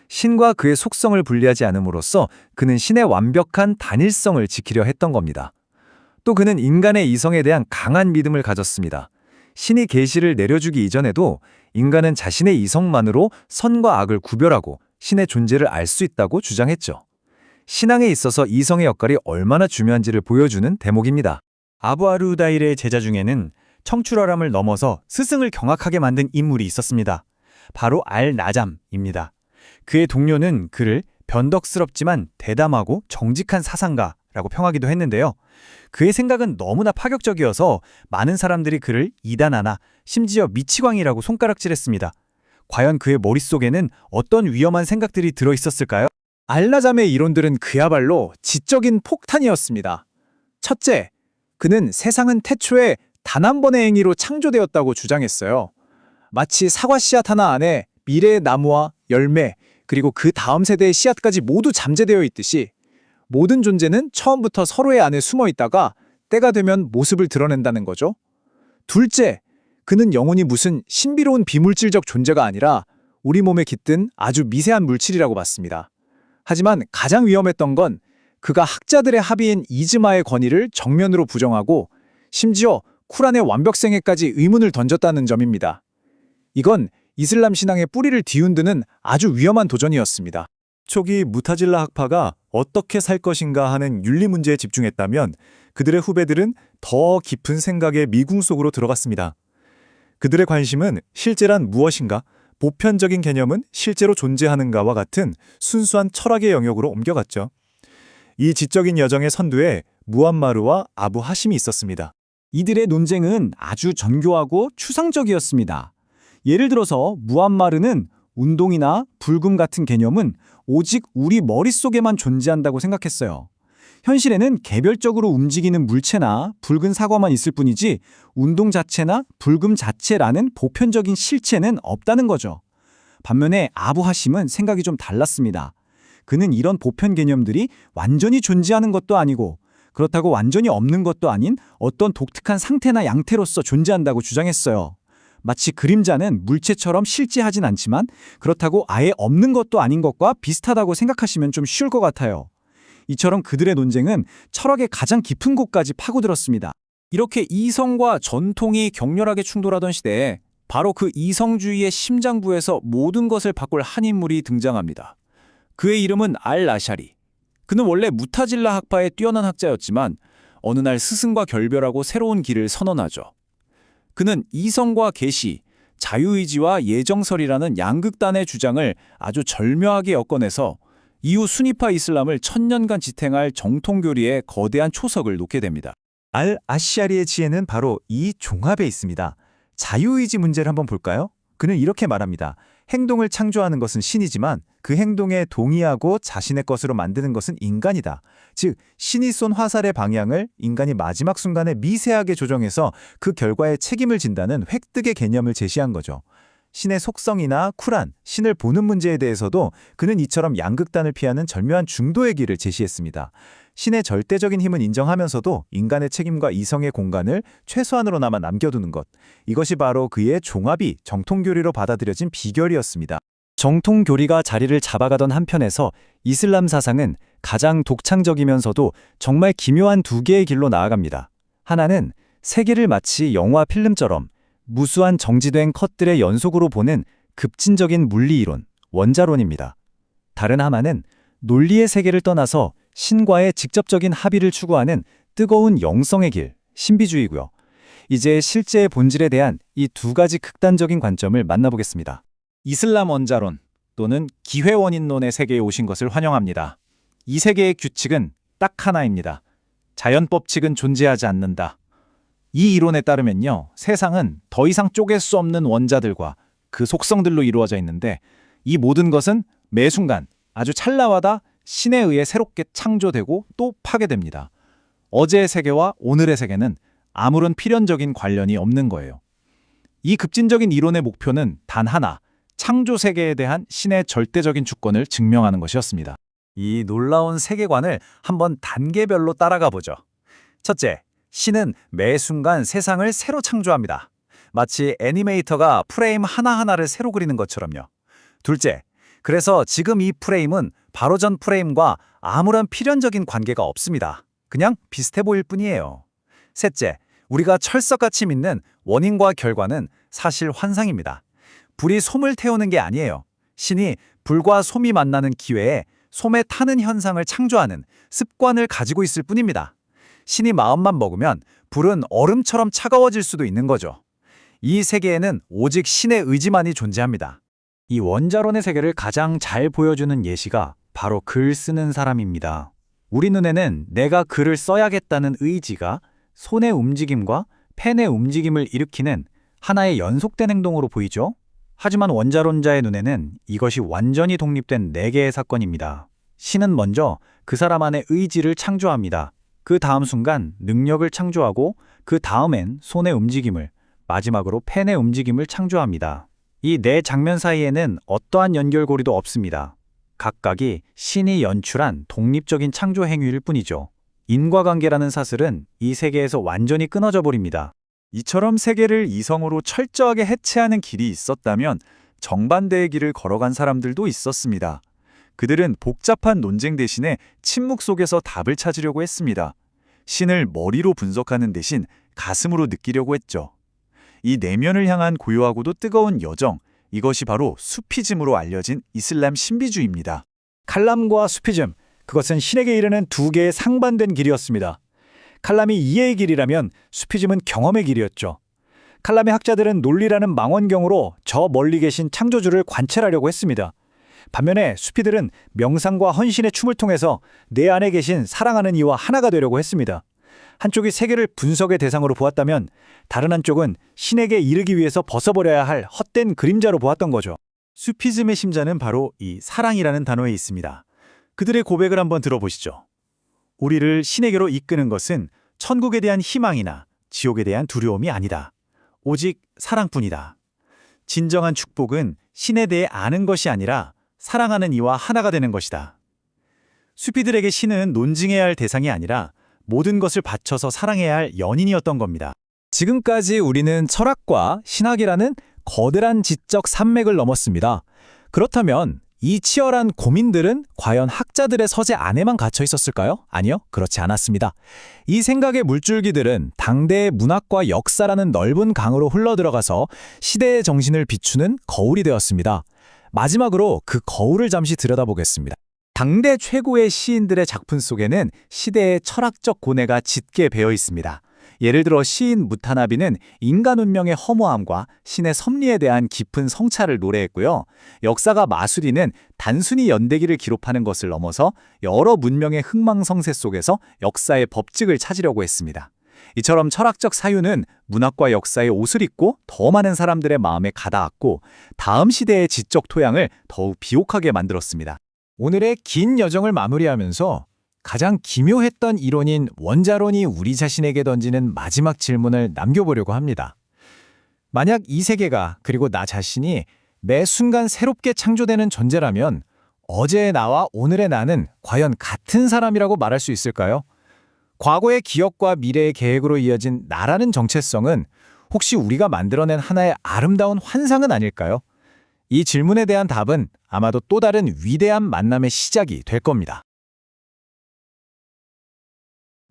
신과 그의 속성을 분리하지 않음으로써 그는 신의 완벽한 단일성을 지키려 했던 겁니다. 또 그는 인간의 이성에 대한 강한 믿음을 가졌습니다. 신이 계시를 내려주기 이전에도 인간은 자신의 이성만으로 선과 악을 구별하고 신의 존재를 알 수 있다고 주장했죠. 신앙에 있어서 이성의 역할이 얼마나 중요한지를 보여주는 대목입니다. 아부 아르다일의 제자 중에는 청출어람을 넘어서 스승을 경악하게 만든 인물이 있었습니다. 바로 알-나잠입니다. 그의 동료는 그를 변덕스럽지만 대담하고 정직한 사상가라고 평하기도 했는데요. 그의 생각은 너무나 파격적이어서 많은 사람들이 그를 이단하나 심지어 미치광이라고 손가락질했습니다. 과연 그의 머릿속에는 어떤 위험한 생각들이 들어있었을까요? 알나잠의 이론들은 그야말로 지적인 폭탄이었습니다. 첫째, 그는 세상은 태초에 단 한 번의 행위로 창조되었다고 주장했어요. 마치 사과 씨앗 하나 안에 미래의 나무와 열매, 그리고 그 다음 세대의 씨앗까지 모두 잠재되어 있듯이 모든 존재는 처음부터 서로의 안에 숨어 있다가 때가 되면 모습을 드러낸다는 거죠. 둘째, 그는 영혼이 무슨 신비로운 비물질적 존재가 아니라 우리 몸에 깃든 아주 미세한 물질이라고 봤습니다. 하지만 가장 위험했던 건 그가 학자들의 합의인 이즈마의 권위를 정면으로 부정하고 심지어 쿠란의 완벽성에까지 의문을 던졌다는 점입니다. 이건 이슬람 신앙의 뿌리를 뒤흔드는 아주 위험한 도전이었습니다. 초기 무타질라 학파가 어떻게 살 것인가 하는 윤리 문제에 집중했다면 그들의 후배들은 더 깊은 생각의 미궁 속으로 들어갔습니다. 그들의 관심은 실제란 무엇인가, 보편적인 개념은 실제로 존재하는가와 같은 순수한 철학의 영역으로 옮겨갔죠. 이 지적인 여정의 선두에 무함마르와 아부 하심이 있었습니다. 이들의 논쟁은 아주 정교하고 추상적이었습니다. 예를 들어서 무함마르는 운동이나 불금 같은 개념은 오직 우리 머릿속에만 존재한다고 생각했어요. 현실에는 개별적으로 움직이는 물체나 붉은 사과만 있을 뿐이지 운동 자체나 불금 자체라는 보편적인 실체는 없다는 거죠. 반면에 아부 하심은 생각이 좀 달랐습니다. 그는 이런 보편 개념들이 완전히 존재하는 것도 아니고 그렇다고 완전히 없는 것도 아닌 어떤 독특한 상태나 양태로서 존재한다고 주장했어요. 마치 그림자는 물체처럼 실제하진 않지만 그렇다고 아예 없는 것도 아닌 것과 비슷하다고 생각하시면 좀 쉬울 것 같아요. 이처럼 그들의 논쟁은 철학의 가장 깊은 곳까지 파고들었습니다. 이렇게 이성과 전통이 격렬하게 충돌하던 시대에 바로 그 이성주의의 심장부에서 모든 것을 바꿀 한 인물이 등장합니다. 그의 이름은 알-아샤리. 그는 원래 무타질라 학파의 뛰어난 학자였지만 어느 날 스승과 결별하고 새로운 길을 선언하죠. 그는 이성과 계시, 자유의지와 예정설이라는 양극단의 주장을 아주 절묘하게 엮어내서 이후 수니파 이슬람을 1000년간 지탱할 정통교리의 거대한 초석을 놓게 됩니다. 알-아샤리의 지혜는 바로 이 종합에 있습니다. 자유의지 문제를 한번 볼까요? 그는 이렇게 말합니다. 행동을 창조하는 것은 신이지만 그 행동에 동의하고 자신의 것으로 만드는 것은 인간이다. 즉, 신이 쏜 화살의 방향을 인간이 마지막 순간에 미세하게 조정해서 그 결과에 책임을 진다는 획득의 개념을 제시한 거죠. 신의 속성이나 쿠란, 신을 보는 문제에 대해서도 그는 이처럼 양극단을 피하는 절묘한 중도의 길을 제시했습니다. 신의 절대적인 힘은 인정하면서도 인간의 책임과 이성의 공간을 최소한으로나마 남겨두는 것. 이것이 바로 그의 종합이 정통교리로 받아들여진 비결이었습니다. 정통교리가 자리를 잡아가던 한편에서 이슬람 사상은 가장 독창적이면서도 정말 기묘한 두 개의 길로 나아갑니다. 하나는 세계를 마치 영화 필름처럼 무수한 정지된 컷들의 연속으로 보는 급진적인 물리이론, 원자론입니다. 다른 하나는 논리의 세계를 떠나서 신과의 직접적인 합의를 추구하는 뜨거운 영성의 길, 신비주의고요. 이제 실제의 본질에 대한 이 두 가지 극단적인 관점을 만나보겠습니다. 이슬람 원자론 또는 기회원인론의 세계에 오신 것을 환영합니다. 이 세계의 규칙은 딱 하나입니다. 자연 법칙은 존재하지 않는다. 이 이론에 따르면요, 세상은 더 이상 쪼갤 수 없는 원자들과 그 속성들로 이루어져 있는데 이 모든 것은 매 순간 아주 찰나마다 신에 의해 새롭게 창조되고 또 파괴됩니다. 어제의 세계와 오늘의 세계는 아무런 필연적인 관련이 없는 거예요. 이 급진적인 이론의 목표는 단 하나, 창조 세계에 대한 신의 절대적인 주권을 증명하는 것이었습니다. 이 놀라운 세계관을 한번 단계별로 따라가 보죠. 첫째, 신은 매 순간 세상을 새로 창조합니다. 마치 애니메이터가 프레임 하나하나를 새로 그리는 것처럼요. 둘째, 그래서 지금 이 프레임은 바로 전 프레임과 아무런 필연적인 관계가 없습니다. 그냥 비슷해 보일 뿐이에요. 셋째, 우리가 철석같이 믿는 원인과 결과는 사실 환상입니다. 불이 솜을 태우는 게 아니에요. 신이 불과 솜이 만나는 기회에 솜에 타는 현상을 창조하는 습관을 가지고 있을 뿐입니다. 신이 마음만 먹으면 불은 얼음처럼 차가워질 수도 있는 거죠. 이 세계에는 오직 신의 의지만이 존재합니다. 이 원자론의 세계를 가장 잘 보여주는 예시가 바로 글 쓰는 사람입니다. 우리 눈에는 내가 글을 써야겠다는 의지가 손의 움직임과 펜의 움직임을 일으키는 하나의 연속된 행동으로 보이죠? 하지만 원자론자의 눈에는 이것이 완전히 독립된 네 개의 사건입니다. 신은 먼저 그 사람 안의 의지를 창조합니다. 그 다음 순간 능력을 창조하고 그 다음엔 손의 움직임을, 마지막으로 펜의 움직임을 창조합니다. 이 네 장면 사이에는 어떠한 연결고리도 없습니다. 각각이 신이 연출한 독립적인 창조 행위일 뿐이죠. 인과관계라는 사슬은 이 세계에서 완전히 끊어져 버립니다. 이처럼 세계를 이성으로 철저하게 해체하는 길이 있었다면 정반대의 길을 걸어간 사람들도 있었습니다. 그들은 복잡한 논쟁 대신에 침묵 속에서 답을 찾으려고 했습니다. 신을 머리로 분석하는 대신 가슴으로 느끼려고 했죠. 이 내면을 향한 고요하고도 뜨거운 여정, 이것이 바로 수피즘으로 알려진 이슬람 신비주의입니다. 칼람과 수피즘, 그것은 신에게 이르는 두 개의 상반된 길이었습니다. 칼람이 이해의 길이라면 수피즘은 경험의 길이었죠. 칼람의 학자들은 논리라는 망원경으로 저 멀리 계신 창조주를 관찰하려고 했습니다. 반면에 수피들은 명상과 헌신의 춤을 통해서 내 안에 계신 사랑하는 이와 하나가 되려고 했습니다. 한쪽이 세계를 분석의 대상으로 보았다면 다른 한쪽은 신에게 이르기 위해서 벗어버려야 할 헛된 그림자로 보았던 거죠. 수피즘의 심자는 바로 이 사랑이라는 단어에 있습니다. 그들의 고백을 한번 들어보시죠. 우리를 신에게로 이끄는 것은 천국에 대한 희망이나 지옥에 대한 두려움이 아니다. 오직 사랑뿐이다. 진정한 축복은 신에 대해 아는 것이 아니라 사랑하는 이와 하나가 되는 것이다. 수피들에게 신은 논증해야 할 대상이 아니라 모든 것을 바쳐서 사랑해야 할 연인이었던 겁니다. 지금까지 우리는 철학과 신학이라는 거대한 지적 산맥을 넘었습니다. 그렇다면 이 치열한 고민들은 과연 학자들의 서재 안에만 갇혀 있었을까요? 아니요, 그렇지 않았습니다. 이 생각의 물줄기들은 당대의 문학과 역사라는 넓은 강으로 흘러들어가서 시대의 정신을 비추는 거울이 되었습니다. 마지막으로 그 거울을 잠시 들여다보겠습니다. 당대 최고의 시인들의 작품 속에는 시대의 철학적 고뇌가 짙게 배어 있습니다. 예를 들어 시인 무타나비는 인간 운명의 허무함과 신의 섭리에 대한 깊은 성찰을 노래했고요. 역사가 마수리는 단순히 연대기를 기록하는 것을 넘어서 여러 문명의 흥망성쇠 속에서 역사의 법칙을 찾으려고 했습니다. 이처럼 철학적 사유는 문학과 역사의 옷을 입고 더 많은 사람들의 마음에 가닿았고 다음 시대의 지적 토양을 더욱 비옥하게 만들었습니다. 오늘의 긴 여정을 마무리하면서 가장 기묘했던 이론인 원자론이 우리 자신에게 던지는 마지막 질문을 남겨보려고 합니다. 만약 이 세계가 그리고 나 자신이 매 순간 새롭게 창조되는 존재라면 어제의 나와 오늘의 나는 과연 같은 사람이라고 말할 수 있을까요? 과거의 기억과 미래의 계획으로 이어진 나라는 정체성은 혹시 우리가 만들어낸 하나의 아름다운 환상은 아닐까요? 이 질문에 대한 답은 아마도 또 다른 위대한 만남의 시작이 될 겁니다.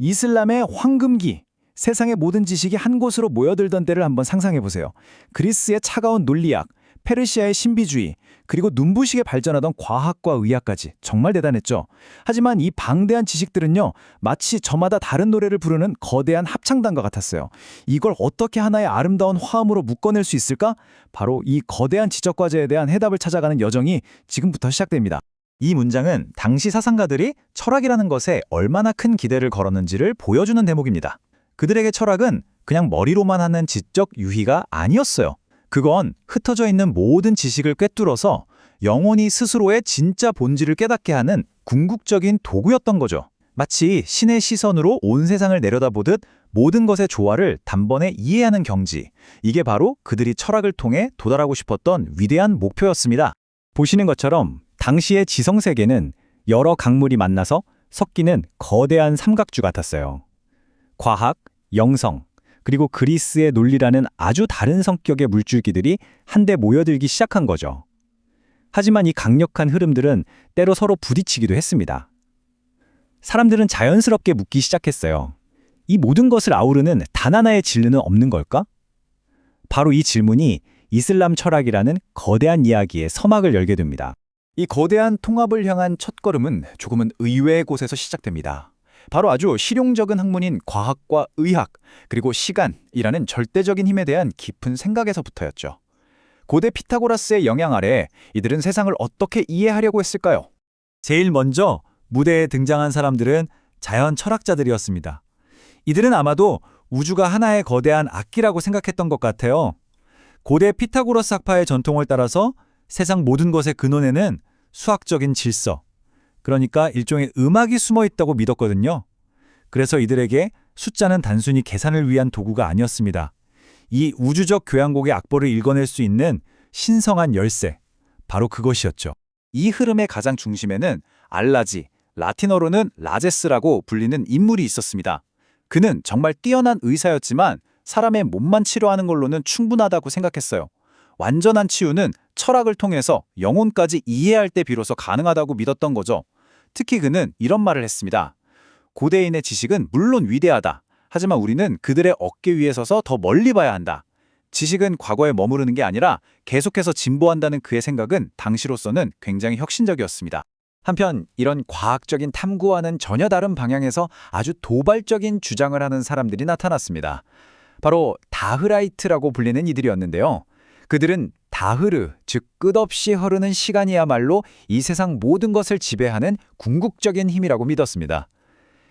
이슬람의 황금기, 세상의 모든 지식이 한 곳으로 모여들던 때를 한번 상상해보세요. 그리스의 차가운 논리학, 페르시아의 신비주의, 그리고 눈부시게 발전하던 과학과 의학까지 정말 대단했죠. 하지만 이 방대한 지식들은요, 마치 저마다 다른 노래를 부르는 거대한 합창단과 같았어요. 이걸 어떻게 하나의 아름다운 화음으로 묶어낼 수 있을까? 바로 이 거대한 지적 과제에 대한 해답을 찾아가는 여정이 지금부터 시작됩니다. 이 문장은 당시 사상가들이 철학이라는 것에 얼마나 큰 기대를 걸었는지를 보여주는 대목입니다. 그들에게 철학은 그냥 머리로만 하는 지적 유희가 아니었어요. 그건 흩어져 있는 모든 지식을 꿰뚫어서 영혼이 스스로의 진짜 본질을 깨닫게 하는 궁극적인 도구였던 거죠. 마치 신의 시선으로 온 세상을 내려다보듯 모든 것의 조화를 단번에 이해하는 경지. 이게 바로 그들이 철학을 통해 도달하고 싶었던 위대한 목표였습니다. 보시는 것처럼 당시의 지성세계는 여러 강물이 만나서 섞이는 거대한 삼각주 같았어요. 과학, 영성, 그리고 그리스의 논리라는 아주 다른 성격의 물줄기들이 한데 모여들기 시작한 거죠. 하지만 이 강력한 흐름들은 때로 서로 부딪히기도 했습니다. 사람들은 자연스럽게 묻기 시작했어요. 이 모든 것을 아우르는 단 하나의 진리는 없는 걸까? 바로 이 질문이 이슬람 철학이라는 거대한 이야기의 서막을 열게 됩니다. 이 거대한 통합을 향한 첫걸음은 조금은 의외의 곳에서 시작됩니다. 바로 아주 실용적인 학문인 과학과 의학, 그리고 시간이라는 절대적인 힘에 대한 깊은 생각에서부터였죠. 고대 피타고라스의 영향 아래 이들은 세상을 어떻게 이해하려고 했을까요? 제일 먼저 무대에 등장한 사람들은 자연 철학자들이었습니다. 이들은 아마도 우주가 하나의 거대한 악기라고 생각했던 것 같아요. 고대 피타고라스 학파의 전통을 따라서 세상 모든 것의 근원에는 수학적인 질서, 그러니까 일종의 음악이 숨어 있다고 믿었거든요. 그래서 이들에게 숫자는 단순히 계산을 위한 도구가 아니었습니다. 이 우주적 교향곡의 악보를 읽어낼 수 있는 신성한 열쇠, 바로 그것이었죠. 이 흐름의 가장 중심에는 알라지, 라틴어로는 라제스라고 불리는 인물이 있었습니다. 그는 정말 뛰어난 의사였지만 사람의 몸만 치료하는 걸로는 충분하다고 생각했어요. 완전한 치유는 철학을 통해서 영혼까지 이해할 때 비로소 가능하다고 믿었던 거죠. 특히 그는 이런 말을 했습니다. 고대인의 지식은 물론 위대하다. 하지만 우리는 그들의 어깨 위에 서서 더 멀리 봐야 한다. 지식은 과거에 머무르는 게 아니라 계속해서 진보한다는 그의 생각은 당시로서는 굉장히 혁신적이었습니다. 한편 이런 과학적인 탐구와는 전혀 다른 방향에서 아주 도발적인 주장을 하는 사람들이 나타났습니다. 바로 다흐라이트라고 불리는 이들이었는데요. 그들은 다흐르, 즉 끝없이 흐르는 시간이야말로 이 세상 모든 것을 지배하는 궁극적인 힘이라고 믿었습니다.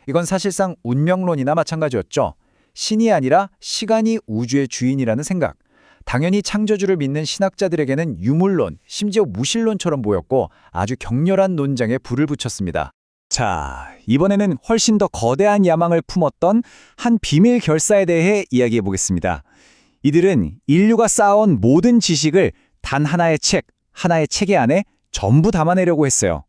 이건 사실상 운명론이나 마찬가지였죠. 신이 아니라 시간이 우주의 주인이라는 생각. 당연히 창조주를 믿는 신학자들에게는 유물론, 심지어 무신론처럼 보였고 아주 격렬한 논쟁에 불을 붙였습니다. 자, 이번에는 훨씬 더 거대한 야망을 품었던 한 비밀 결사에 대해 이야기해 보겠습니다. 이들은 인류가 쌓아온 모든 지식을 단 하나의 책의 안에 전부 담아내려고 했어요.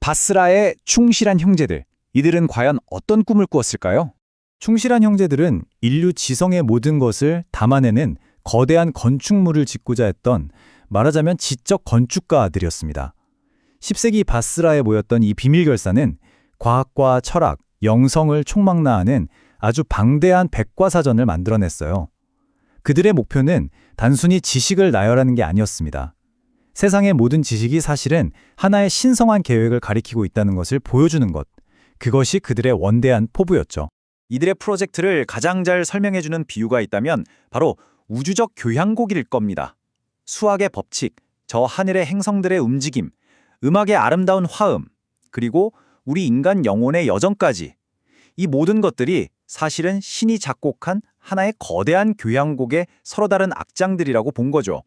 바스라의 충실한 형제들, 이들은 과연 어떤 꿈을 꾸었을까요? 충실한 형제들은 인류 지성의 모든 것을 담아내는 거대한 건축물을 짓고자 했던, 말하자면 지적 건축가들이었습니다. 10세기 바스라에 모였던 이 비밀결사는 과학과 철학, 영성을 총망라하는 아주 방대한 백과사전을 만들어냈어요. 그들의 목표는 단순히 지식을 나열하는 게 아니었습니다. 세상의 모든 지식이 사실은 하나의 신성한 계획을 가리키고 있다는 것을 보여주는 것, 그것이 그들의 원대한 포부였죠. 이들의 프로젝트를 가장 잘 설명해주는 비유가 있다면 바로 우주적 교향곡일 겁니다. 수학의 법칙, 저 하늘의 행성들의 움직임, 음악의 아름다운 화음, 그리고 우리 인간 영혼의 여정까지, 이 모든 것들이 사실은 신이 작곡한 하나의 거대한 교향곡의 서로 다른 악장들이라고 본 거죠.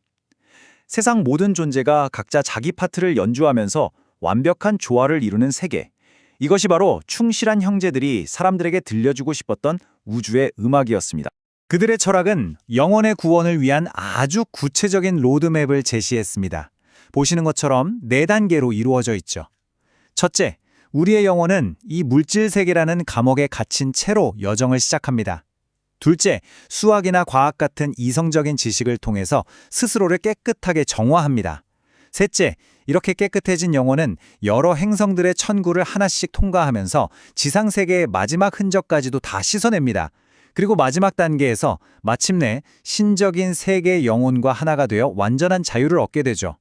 세상 모든 존재가 각자 자기 파트를 연주하면서 완벽한 조화를 이루는 세계, 이것이 바로 충실한 형제들이 사람들에게 들려주고 싶었던 우주의 음악이었습니다. 그들의 철학은 영혼의 구원을 위한 아주 구체적인 로드맵을 제시했습니다. 보시는 것처럼 4단계로 이루어져 있죠. 첫째, 우리의 영혼은 이 물질 세계라는 감옥에 갇힌 채로 여정을 시작합니다. 둘째, 수학이나 과학 같은 이성적인 지식을 통해서 스스로를 깨끗하게 정화합니다. 셋째, 이렇게 깨끗해진 영혼은 여러 행성들의 천구를 하나씩 통과하면서 지상세계의 마지막 흔적까지도 다 씻어냅니다. 그리고 마지막 단계에서 마침내 신적인 세계의 영혼과 하나가 되어 완전한 자유를 얻게 되죠.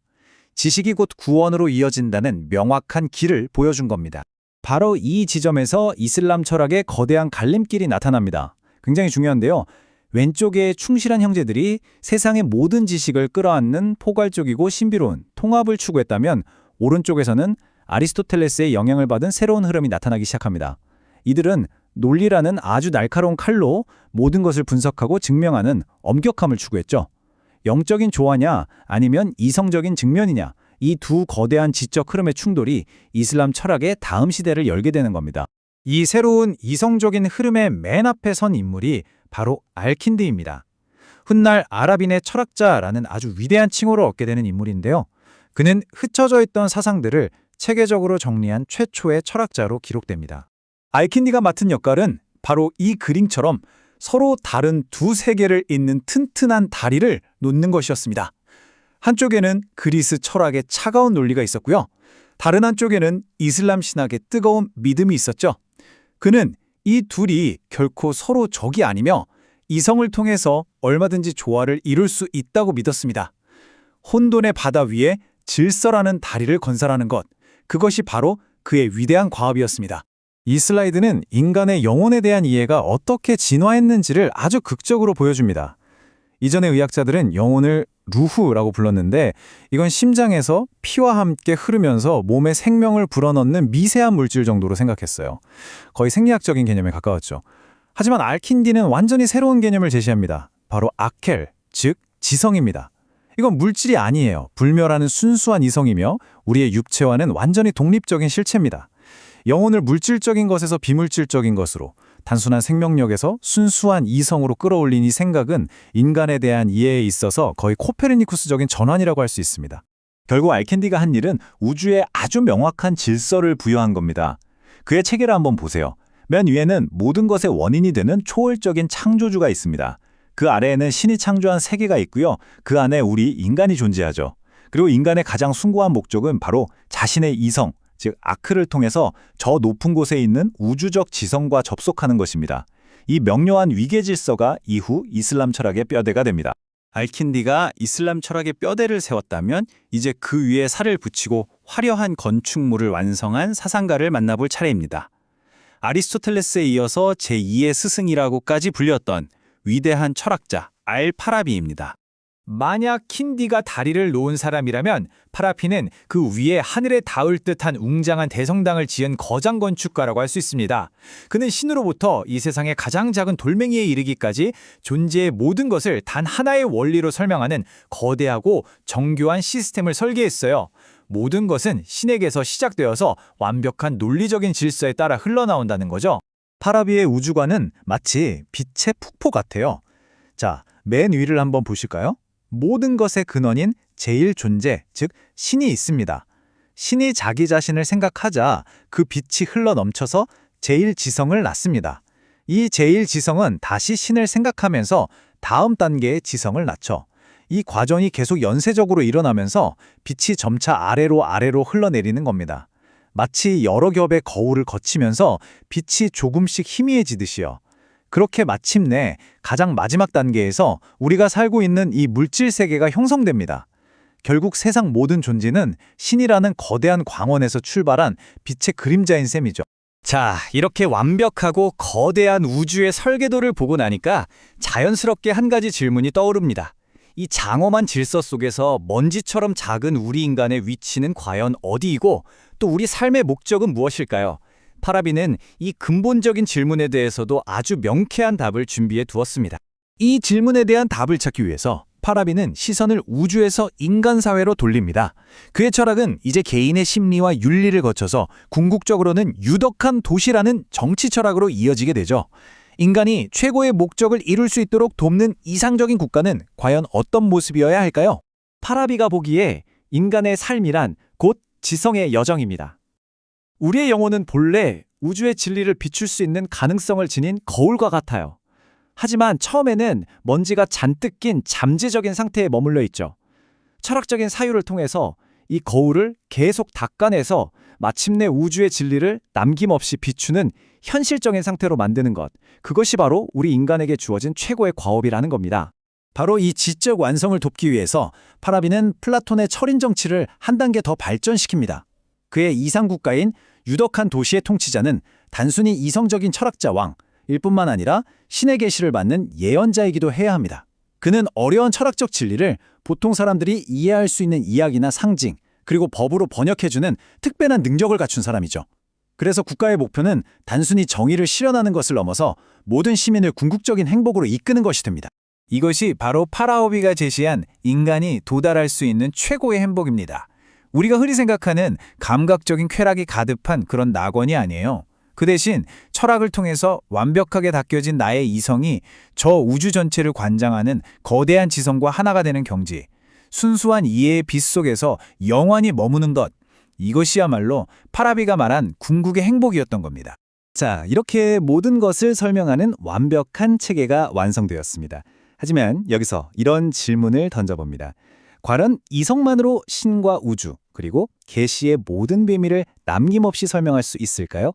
지식이 곧 구원으로 이어진다는 명확한 길을 보여준 겁니다. 바로 이 지점에서 이슬람 철학의 거대한 갈림길이 나타납니다. 굉장히 중요한데요. 왼쪽의 충실한 형제들이 세상의 모든 지식을 끌어안는 포괄적이고 신비로운 통합을 추구했다면, 오른쪽에서는 아리스토텔레스의 영향을 받은 새로운 흐름이 나타나기 시작합니다. 이들은 논리라는 아주 날카로운 칼로 모든 것을 분석하고 증명하는 엄격함을 추구했죠. 영적인 조화냐 아니면 이성적인 직면이냐, 이 두 거대한 지적 흐름의 충돌이 이슬람 철학의 다음 시대를 열게 되는 겁니다. 이 새로운 이성적인 흐름의 맨 앞에 선 인물이 바로 알킨드입니다. 훗날 아랍인의 철학자라는 아주 위대한 칭호를 얻게 되는 인물인데요. 그는 흩어져 있던 사상들을 체계적으로 정리한 최초의 철학자로 기록됩니다. 알킨디가 맡은 역할은 바로 이 그림처럼 서로 다른 두 세계를 잇는 튼튼한 다리를 놓는 것이었습니다. 한쪽에는 그리스 철학의 차가운 논리가 있었고요. 다른 한쪽에는 이슬람 신학의 뜨거운 믿음이 있었죠. 그는 이 둘이 결코 서로 적이 아니며 이성을 통해서 얼마든지 조화를 이룰 수 있다고 믿었습니다. 혼돈의 바다 위에 질서라는 다리를 건설하는 것, 그것이 바로 그의 위대한 과업이었습니다. 이 슬라이드는 인간의 영혼에 대한 이해가 어떻게 진화했는지를 아주 극적으로 보여줍니다. 이전의 의학자들은 영혼을 루후라고 불렀는데 이건 심장에서 피와 함께 흐르면서 몸에 생명을 불어넣는 미세한 물질 정도로 생각했어요. 거의 생리학적인 개념에 가까웠죠. 하지만 알킨디는 완전히 새로운 개념을 제시합니다. 바로 아켈, 즉 지성입니다. 이건 물질이 아니에요. 불멸하는 순수한 이성이며 우리의 육체와는 완전히 독립적인 실체입니다. 영혼을 물질적인 것에서 비물질적인 것으로, 단순한 생명력에서 순수한 이성으로 끌어올린 이 생각은 인간에 대한 이해에 있어서 거의 코페르니쿠스적인 전환이라고 할 수 있습니다. 결국 알킨디가 한 일은 우주에 아주 명확한 질서를 부여한 겁니다. 그의 체계를 한번 보세요. 맨 위에는 모든 것의 원인이 되는 초월적인 창조주가 있습니다. 그 아래에는 신이 창조한 세계가 있고요. 그 안에 우리 인간이 존재하죠. 그리고 인간의 가장 숭고한 목적은 바로 자신의 이성, 즉 아크를 통해서 저 높은 곳에 있는 우주적 지성과 접속하는 것입니다. 이 명료한 위계 질서가 이후 이슬람 철학의 뼈대가 됩니다. 알킨디가 이슬람 철학의 뼈대를 세웠다면 이제 그 위에 살을 붙이고 화려한 건축물을 완성한 사상가를 만나볼 차례입니다. 아리스토텔레스에 이어서 제2의 스승이라고까지 불렸던 위대한 철학자 알파라비입니다. 만약 킨디가 다리를 놓은 사람이라면 파라비는 그 위에 하늘에 닿을 듯한 웅장한 대성당을 지은 거장 건축가라고 할 수 있습니다. 그는 신으로부터 이 세상의 가장 작은 돌멩이에 이르기까지 존재의 모든 것을 단 하나의 원리로 설명하는 거대하고 정교한 시스템을 설계했어요. 모든 것은 신에게서 시작되어서 완벽한 논리적인 질서에 따라 흘러나온다는 거죠. 파라비의 우주관은 마치 빛의 폭포 같아요. 자, 맨 위를 한번 보실까요? 모든 것의 근원인 제일 존재, 즉 신이 있습니다. 신이 자기 자신을 생각하자 그 빛이 흘러 넘쳐서 제일 지성을 낳습니다. 이 제일 지성은 다시 신을 생각하면서 다음 단계의 지성을 낳죠. 이 과정이 계속 연쇄적으로 일어나면서 빛이 점차 아래로 흘러내리는 겁니다. 마치 여러 겹의 거울을 거치면서 빛이 조금씩 희미해지듯이요. 그렇게 마침내 가장 마지막 단계에서 우리가 살고 있는 이 물질 세계가 형성됩니다. 결국 세상 모든 존재는 신이라는 거대한 광원에서 출발한 빛의 그림자인 셈이죠. 자, 이렇게 완벽하고 거대한 우주의 설계도를 보고 나니까 자연스럽게 한 가지 질문이 떠오릅니다. 이 장엄한 질서 속에서 먼지처럼 작은 우리 인간의 위치는 과연 어디이고 또 우리 삶의 목적은 무엇일까요? 파라비는 이 근본적인 질문에 대해서도 아주 명쾌한 답을 준비해 두었습니다. 이 질문에 대한 답을 찾기 위해서 파라비는 시선을 우주에서 인간 사회로 돌립니다. 그의 철학은 이제 개인의 심리와 윤리를 거쳐서 궁극적으로는 유덕한 도시라는 정치 철학으로 이어지게 되죠. 인간이 최고의 목적을 이룰 수 있도록 돕는 이상적인 국가는 과연 어떤 모습이어야 할까요? 파라비가 보기에 인간의 삶이란 곧 지성의 여정입니다. 우리의 영혼은 본래 우주의 진리를 비출 수 있는 가능성을 지닌 거울과 같아요. 하지만 처음에는 먼지가 잔뜩 낀 잠재적인 상태에 머물러 있죠. 철학적인 사유를 통해서 이 거울을 계속 닦아내서 마침내 우주의 진리를 남김없이 비추는 현실적인 상태로 만드는 것. 그것이 바로 우리 인간에게 주어진 최고의 과업이라는 겁니다. 바로 이 지적 완성을 돕기 위해서 파라비는 플라톤의 철인 정치를 한 단계 더 발전시킵니다. 그의 이상국가인 유덕한 도시의 통치자는 단순히 이성적인 철학자 왕일 뿐만 아니라 신의 계시를 받는 예언자이기도 해야 합니다. 그는 어려운 철학적 진리를 보통 사람들이 이해할 수 있는 이야기나 상징, 그리고 법으로 번역해주는 특별한 능력을 갖춘 사람이죠. 그래서 국가의 목표는 단순히 정의를 실현하는 것을 넘어서 모든 시민을 궁극적인 행복으로 이끄는 것이 됩니다. 이것이 바로 파라오비가 제시한 인간이 도달할 수 있는 최고의 행복입니다. 우리가 흔히 생각하는 감각적인 쾌락이 가득한 그런 낙원이 아니에요. 그 대신 철학을 통해서 완벽하게 닦여진 나의 이성이 저 우주 전체를 관장하는 거대한 지성과 하나가 되는 경지, 순수한 이해의 빛 속에서 영원히 머무는 것, 이것이야말로 파라비가 말한 궁극의 행복이었던 겁니다. 자, 이렇게 모든 것을 설명하는 완벽한 체계가 완성되었습니다. 하지만 여기서 이런 질문을 던져봅니다. 과연 이성만으로 신과 우주, 그리고 계시의 모든 비밀을 남김없이 설명할 수 있을까요?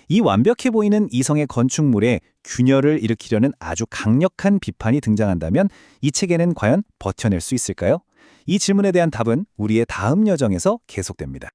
이 완벽해 보이는 이성의 건축물에 균열을 일으키려는 아주 강력한 비판이 등장한다면 이 체계는 과연 버텨낼 수 있을까요? 이 질문에 대한 답은 우리의 다음 여정에서 계속됩니다.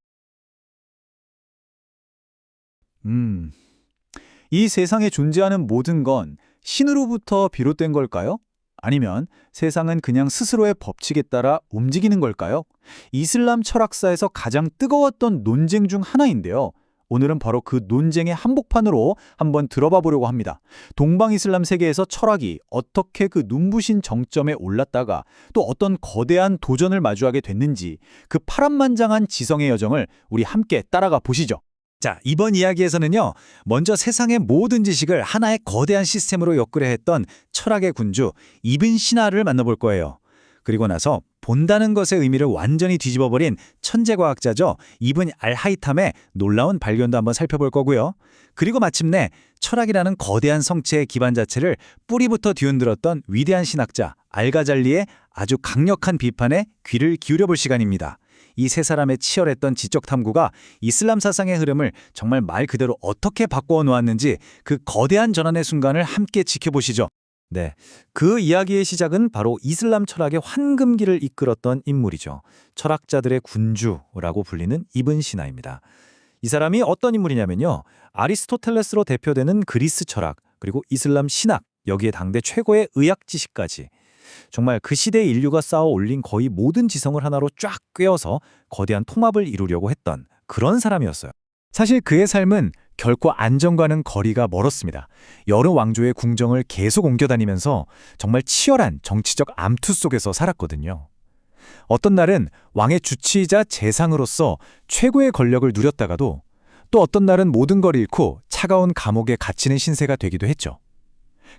이 세상에 존재하는 모든 건 신으로부터 비롯된 걸까요? 아니면 세상은 그냥 스스로의 법칙에 따라 움직이는 걸까요? 이슬람 철학사에서 가장 뜨거웠던 논쟁 중 하나인데요. 오늘은 바로 그 논쟁의 한복판으로 한번 들어봐 보려고 합니다. 동방 이슬람 세계에서 철학이 어떻게 그 눈부신 정점에 올랐다가 또 어떤 거대한 도전을 마주하게 됐는지, 그 파란만장한 지성의 여정을 우리 함께 따라가 보시죠. 자, 이번 이야기에서는요, 먼저 세상의 모든 지식을 하나의 거대한 시스템으로 엮으려 했던 철학의 군주 이븐 시나를 만나볼 거예요. 그리고 나서 본다는 것의 의미를 완전히 뒤집어버린 천재과학자죠. 이븐 알하이탐의 놀라운 발견도 한번 살펴볼 거고요. 그리고 마침내 철학이라는 거대한 성체의 기반 자체를 뿌리부터 뒤흔들었던 위대한 신학자 알가잘리의 아주 강력한 비판에 귀를 기울여볼 시간입니다. 이 세 사람의 치열했던 지적 탐구가 이슬람 사상의 흐름을 정말 말 그대로 어떻게 바꾸어 놓았는지 그 거대한 전환의 순간을 함께 지켜보시죠. 네, 그 이야기의 시작은 바로 이슬람 철학의 황금기를 이끌었던 인물이죠. 철학자들의 군주라고 불리는 이븐 시나입니다. 이 사람이 어떤 인물이냐면요. 아리스토텔레스로 대표되는 그리스 철학, 그리고 이슬람 신학, 여기에 당대 최고의 의학 지식까지 정말 그 시대의 인류가 쌓아 올린 거의 모든 지성을 하나로 쫙 꿰어서 거대한 통합을 이루려고 했던 그런 사람이었어요. 사실 그의 삶은 결코 안정과는 거리가 멀었습니다. 여러 왕조의 궁정을 계속 옮겨다니면서 정말 치열한 정치적 암투 속에서 살았거든요. 어떤 날은 왕의 주치의자 재상으로서 최고의 권력을 누렸다가도 또 어떤 날은 모든 걸 잃고 차가운 감옥에 갇히는 신세가 되기도 했죠.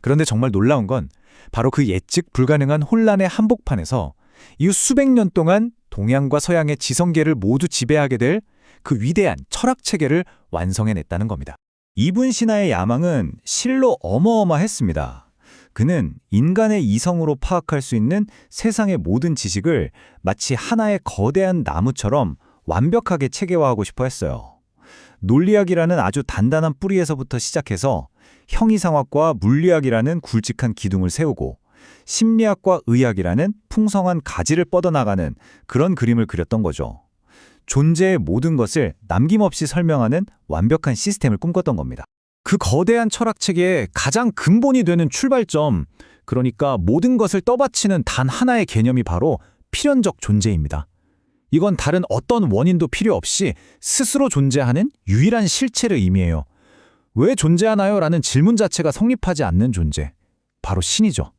그런데 정말 놀라운 건 바로 그 예측 불가능한 혼란의 한복판에서 이후 수백 년 동안 동양과 서양의 지성계를 모두 지배하게 될 그 위대한 철학 체계를 완성해냈다는 겁니다. 이븐 시나의 야망은 실로 어마어마했습니다. 그는 인간의 이성으로 파악할 수 있는 세상의 모든 지식을 마치 하나의 거대한 나무처럼 완벽하게 체계화하고 싶어 했어요. 논리학이라는 아주 단단한 뿌리에서부터 시작해서 형이상학과 물리학이라는 굵직한 기둥을 세우고 심리학과 의학이라는 풍성한 가지를 뻗어나가는 그런 그림을 그렸던 거죠. 존재의 모든 것을 남김없이 설명하는 완벽한 시스템을 꿈꿨던 겁니다. 그 거대한 철학 체계의 가장 근본이 되는 출발점, 그러니까 모든 것을 떠받치는 단 하나의 개념이 바로 필연적 존재입니다. 이건 다른 어떤 원인도 필요 없이 스스로 존재하는 유일한 실체를 의미해요. 왜 존재하나요? 라는 질문 자체가 성립하지 않는 존재, 바로 신이죠.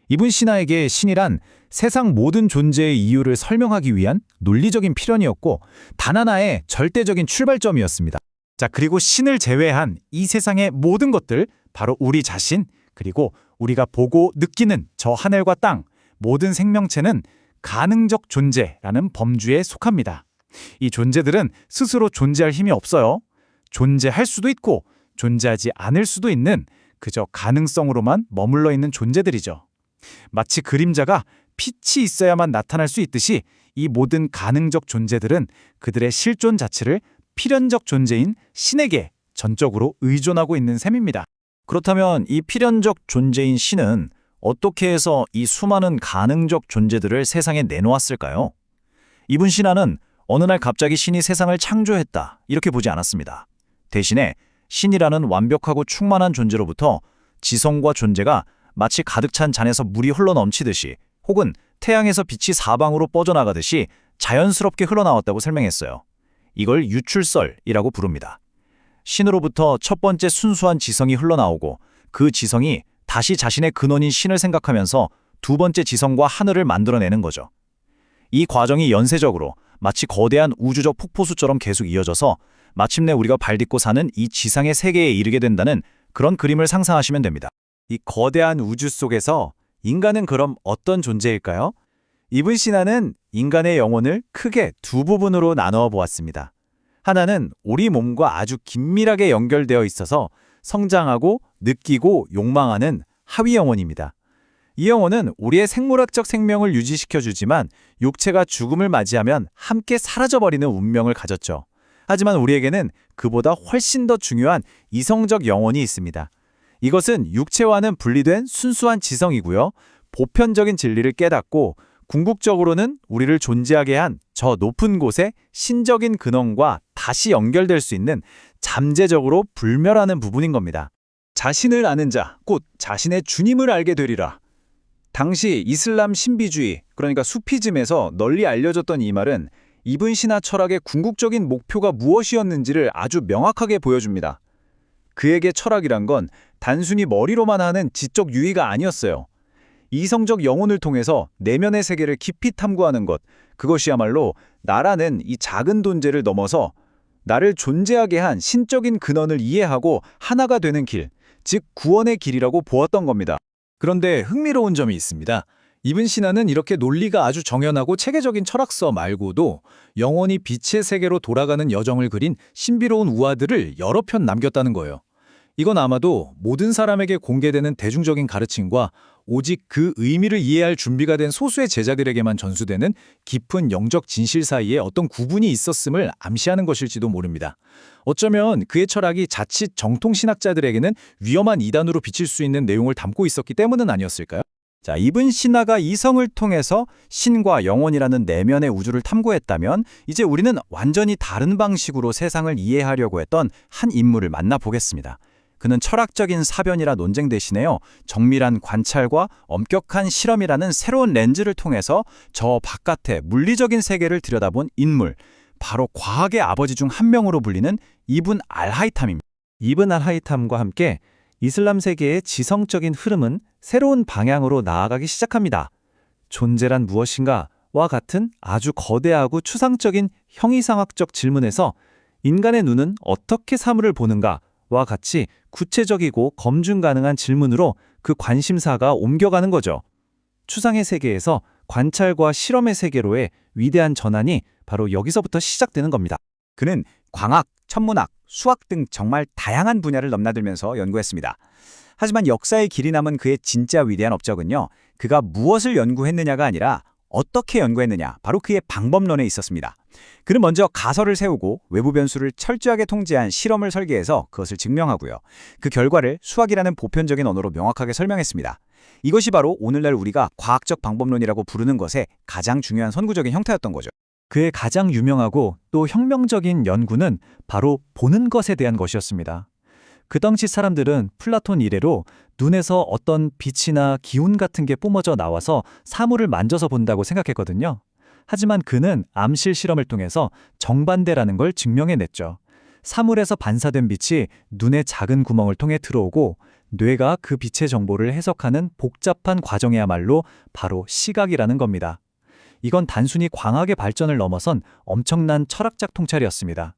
이븐 시나에게 신이란 세상 모든 존재의 이유를 설명하기 위한 논리적인 필연이었고 단 하나의 절대적인 출발점이었습니다. 자, 그리고 신을 제외한 이 세상의 모든 것들, 바로 우리 자신, 그리고 우리가 보고 느끼는 저 하늘과 땅, 모든 생명체는 가능적 존재라는 범주에 속합니다. 이 존재들은 스스로 존재할 힘이 없어요. 존재할 수도 있고 존재하지 않을 수도 있는 그저 가능성으로만 머물러 있는 존재들이죠. 마치 그림자가 빛이 있어야만 나타날 수 있듯이 이 모든 가능적 존재들은 그들의 실존 자체를 필연적 존재인 신에게 전적으로 의존하고 있는 셈입니다. 그렇다면 이 필연적 존재인 신은 어떻게 해서 이 수많은 가능적 존재들을 세상에 내놓았을까요? 이븐 시나는 어느 날 갑자기 신이 세상을 창조했다, 이렇게 보지 않았습니다. 대신에 신이라는 완벽하고 충만한 존재로부터 지성과 존재가 마치 가득 찬 잔에서 물이 흘러넘치듯이 혹은 태양에서 빛이 사방으로 뻗어나가듯이 자연스럽게 흘러나왔다고 설명했어요. 이걸 유출설이라고 부릅니다. 신으로부터 첫 번째 순수한 지성이 흘러나오고 그 지성이 다시 자신의 근원인 신을 생각하면서 두 번째 지성과 하늘을 만들어내는 거죠. 이 과정이 연쇄적으로 마치 거대한 우주적 폭포수처럼 계속 이어져서 마침내 우리가 발딛고 사는 이 지상의 세계에 이르게 된다는 그런 그림을 상상하시면 됩니다. 이 거대한 우주 속에서 인간은 그럼 어떤 존재일까요? 이분 신화는 인간의 영혼을 크게 두 부분으로 나누어 보았습니다. 하나는 우리 몸과 아주 긴밀하게 연결되어 있어서 성장하고 느끼고 욕망하는 하위 영혼입니다. 이 영혼은 우리의 생물학적 생명을 유지시켜주지만 육체가 죽음을 맞이하면 함께 사라져버리는 운명을 가졌죠. 하지만 우리에게는 그보다 훨씬 더 중요한 이성적 영혼이 있습니다. 이것은 육체와는 분리된 순수한 지성이고요. 보편적인 진리를 깨닫고 궁극적으로는 우리를 존재하게 한 저 높은 곳의 신적인 근원과 다시 연결될 수 있는 잠재적으로 불멸하는 부분인 겁니다. 자신을 아는 자, 곧 자신의 주님을 알게 되리라. 당시 이슬람 신비주의, 그러니까 수피즘에서 널리 알려졌던 이 말은 이분 신화 철학의 궁극적인 목표가 무엇이었는지를 아주 명확하게 보여줍니다. 그에게 철학이란 건 단순히 머리로만 하는 지적 유의가 아니었어요. 이성적 영혼을 통해서 내면의 세계를 깊이 탐구하는 것, 그것이야말로 나라는 이 작은 존재를 넘어서 나를 존재하게 한 신적인 근원을 이해하고 하나가 되는 길, 즉 구원의 길이라고 보았던 겁니다. 그런데 흥미로운 점이 있습니다. 이분 신화는 이렇게 논리가 아주 정연하고 체계적인 철학서 말고도 영원히 빛의 세계로 돌아가는 여정을 그린 신비로운 우화들을 여러 편 남겼다는 거예요. 이건 아마도 모든 사람에게 공개되는 대중적인 가르침과 오직 그 의미를 이해할 준비가 된 소수의 제자들에게만 전수되는 깊은 영적 진실 사이에 어떤 구분이 있었음을 암시하는 것일지도 모릅니다. 어쩌면 그의 철학이 자칫 정통신학자들에게는 위험한 이단으로 비칠 수 있는 내용을 담고 있었기 때문은 아니었을까요? 자, 이분 신화가 이성을 통해서 신과 영혼이라는 내면의 우주를 탐구했다면 이제 우리는 완전히 다른 방식으로 세상을 이해하려고 했던 한 인물을 만나보겠습니다. 그는 철학적인 사변이라 논쟁 대신에요, 정밀한 관찰과 엄격한 실험이라는 새로운 렌즈를 통해서 저 바깥의 물리적인 세계를 들여다본 인물, 바로 과학의 아버지 중 한 명으로 불리는 이븐 알하이탐입니다. 이븐 알하이탐과 함께 이슬람 세계의 지성적인 흐름은 새로운 방향으로 나아가기 시작합니다. 존재란 무엇인가와 같은 아주 거대하고 추상적인 형이상학적 질문에서 인간의 눈은 어떻게 사물을 보는가 와 같이 구체적이고 검증 가능한 질문으로 그 관심사가 옮겨가는 거죠. 추상의 세계에서 관찰과 실험의 세계로의 위대한 전환이 바로 여기서부터 시작되는 겁니다. 그는 광학, 천문학, 수학 등 정말 다양한 분야를 넘나들면서 연구했습니다. 하지만 역사에 길이 남은 그의 진짜 위대한 업적은요, 그가 무엇을 연구했느냐가 아니라 어떻게 연구했느냐, 바로 그의 방법론에 있었습니다. 그는 먼저 가설을 세우고 외부 변수를 철저하게 통제한 실험을 설계해서 그것을 증명하고요. 그 결과를 수학이라는 보편적인 언어로 명확하게 설명했습니다. 이것이 바로 오늘날 우리가 과학적 방법론이라고 부르는 것의 가장 중요한 선구적인 형태였던 거죠. 그의 가장 유명하고 또 혁명적인 연구는 바로 보는 것에 대한 것이었습니다. 그 당시 사람들은 플라톤 이래로 눈에서 어떤 빛이나 기운 같은 게 뿜어져 나와서 사물을 만져서 본다고 생각했거든요. 하지만 그는 암실 실험을 통해서 정반대라는 걸 증명해냈죠. 사물에서 반사된 빛이 눈의 작은 구멍을 통해 들어오고 뇌가 그 빛의 정보를 해석하는 복잡한 과정이야말로 바로 시각이라는 겁니다. 이건 단순히 광학의 발전을 넘어선 엄청난 철학적 통찰이었습니다.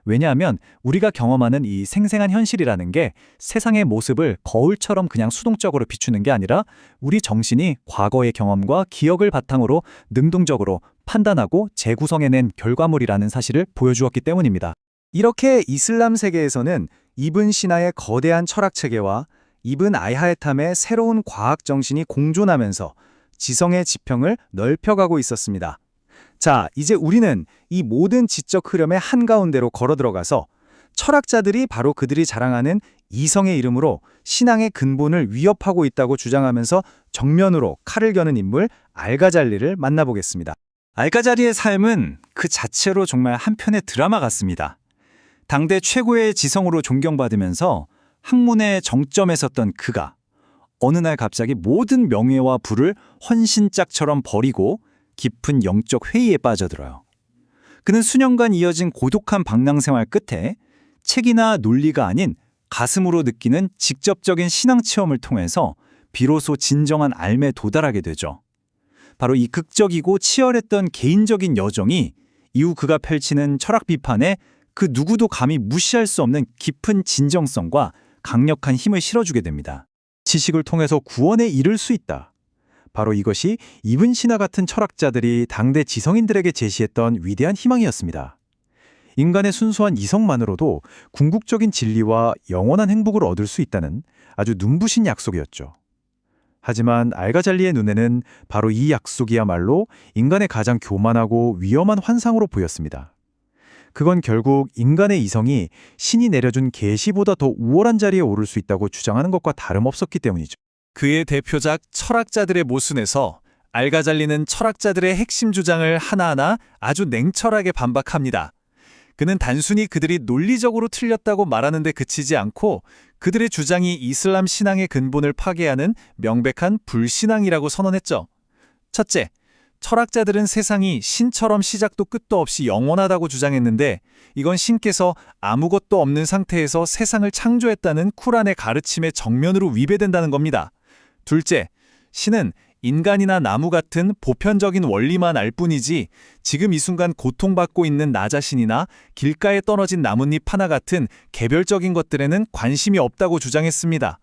왜냐하면 우리가 경험하는 이 생생한 현실이라는 게 세상의 모습을 거울처럼 그냥 수동적으로 비추는 게 아니라 우리 정신이 과거의 경험과 기억을 바탕으로 능동적으로 판단하고 재구성해낸 결과물이라는 사실을 보여주었기 때문입니다. 이렇게 이슬람 세계에서는 이븐 시나의 거대한 철학 체계와 이븐 알하이탐의 새로운 과학 정신이 공존하면서 지성의 지평을 넓혀가고 있었습니다. 자, 이제 우리는 이 모든 지적 흐름의 한가운데로 걸어 들어가서 철학자들이 바로 그들이 자랑하는 이성의 이름으로 신앙의 근본을 위협하고 있다고 주장하면서 정면으로 칼을 겨는 인물 알가잘리를 만나보겠습니다. 알가잘리의 삶은 그 자체로 정말 한 편의 드라마 같습니다. 당대 최고의 지성으로 존경받으면서 학문의 정점에 섰던 그가 어느 날 갑자기 모든 명예와 부를 헌신짝처럼 버리고 깊은 영적 회의에 빠져들어요. 그는 수년간 이어진 고독한 방랑생활 끝에 책이나 논리가 아닌 가슴으로 느끼는 직접적인 신앙 체험을 통해서 비로소 진정한 알매에 도달하게 되죠. 바로 이 극적이고 치열했던 개인적인 여정이 이후 그가 펼치는 철학 비판에 그 누구도 감히 무시할 수 없는 깊은 진정성과 강력한 힘을 실어주게 됩니다. 지식을 통해서 구원에 이를 수 있다. 바로 이것이 이븐 시나 같은 철학자들이 당대 지성인들에게 제시했던 위대한 희망이었습니다. 인간의 순수한 이성만으로도 궁극적인 진리와 영원한 행복을 얻을 수 있다는 아주 눈부신 약속이었죠. 하지만 알가잘리의 눈에는 바로 이 약속이야말로 인간의 가장 교만하고 위험한 환상으로 보였습니다. 그건 결국 인간의 이성이 신이 내려준 계시보다 더 우월한 자리에 오를 수 있다고 주장하는 것과 다름없었기 때문이죠. 그의 대표작 철학자들의 모순에서 알가잘리는 철학자들의 핵심 주장을 하나하나 아주 냉철하게 반박합니다. 그는 단순히 그들이 논리적으로 틀렸다고 말하는 데 그치지 않고 그들의 주장이 이슬람 신앙의 근본을 파괴하는 명백한 불신앙이라고 선언했죠. 첫째, 철학자들은 세상이 신처럼 시작도 끝도 없이 영원하다고 주장했는데 이건 신께서 아무것도 없는 상태에서 세상을 창조했다는 쿠란의 가르침에 정면으로 위배된다는 겁니다. 둘째, 신은 인간이나 나무 같은 보편적인 원리만 알 뿐이지 지금 이 순간 고통받고 있는 나 자신이나 길가에 떨어진 나뭇잎 하나 같은 개별적인 것들에는 관심이 없다고 주장했습니다.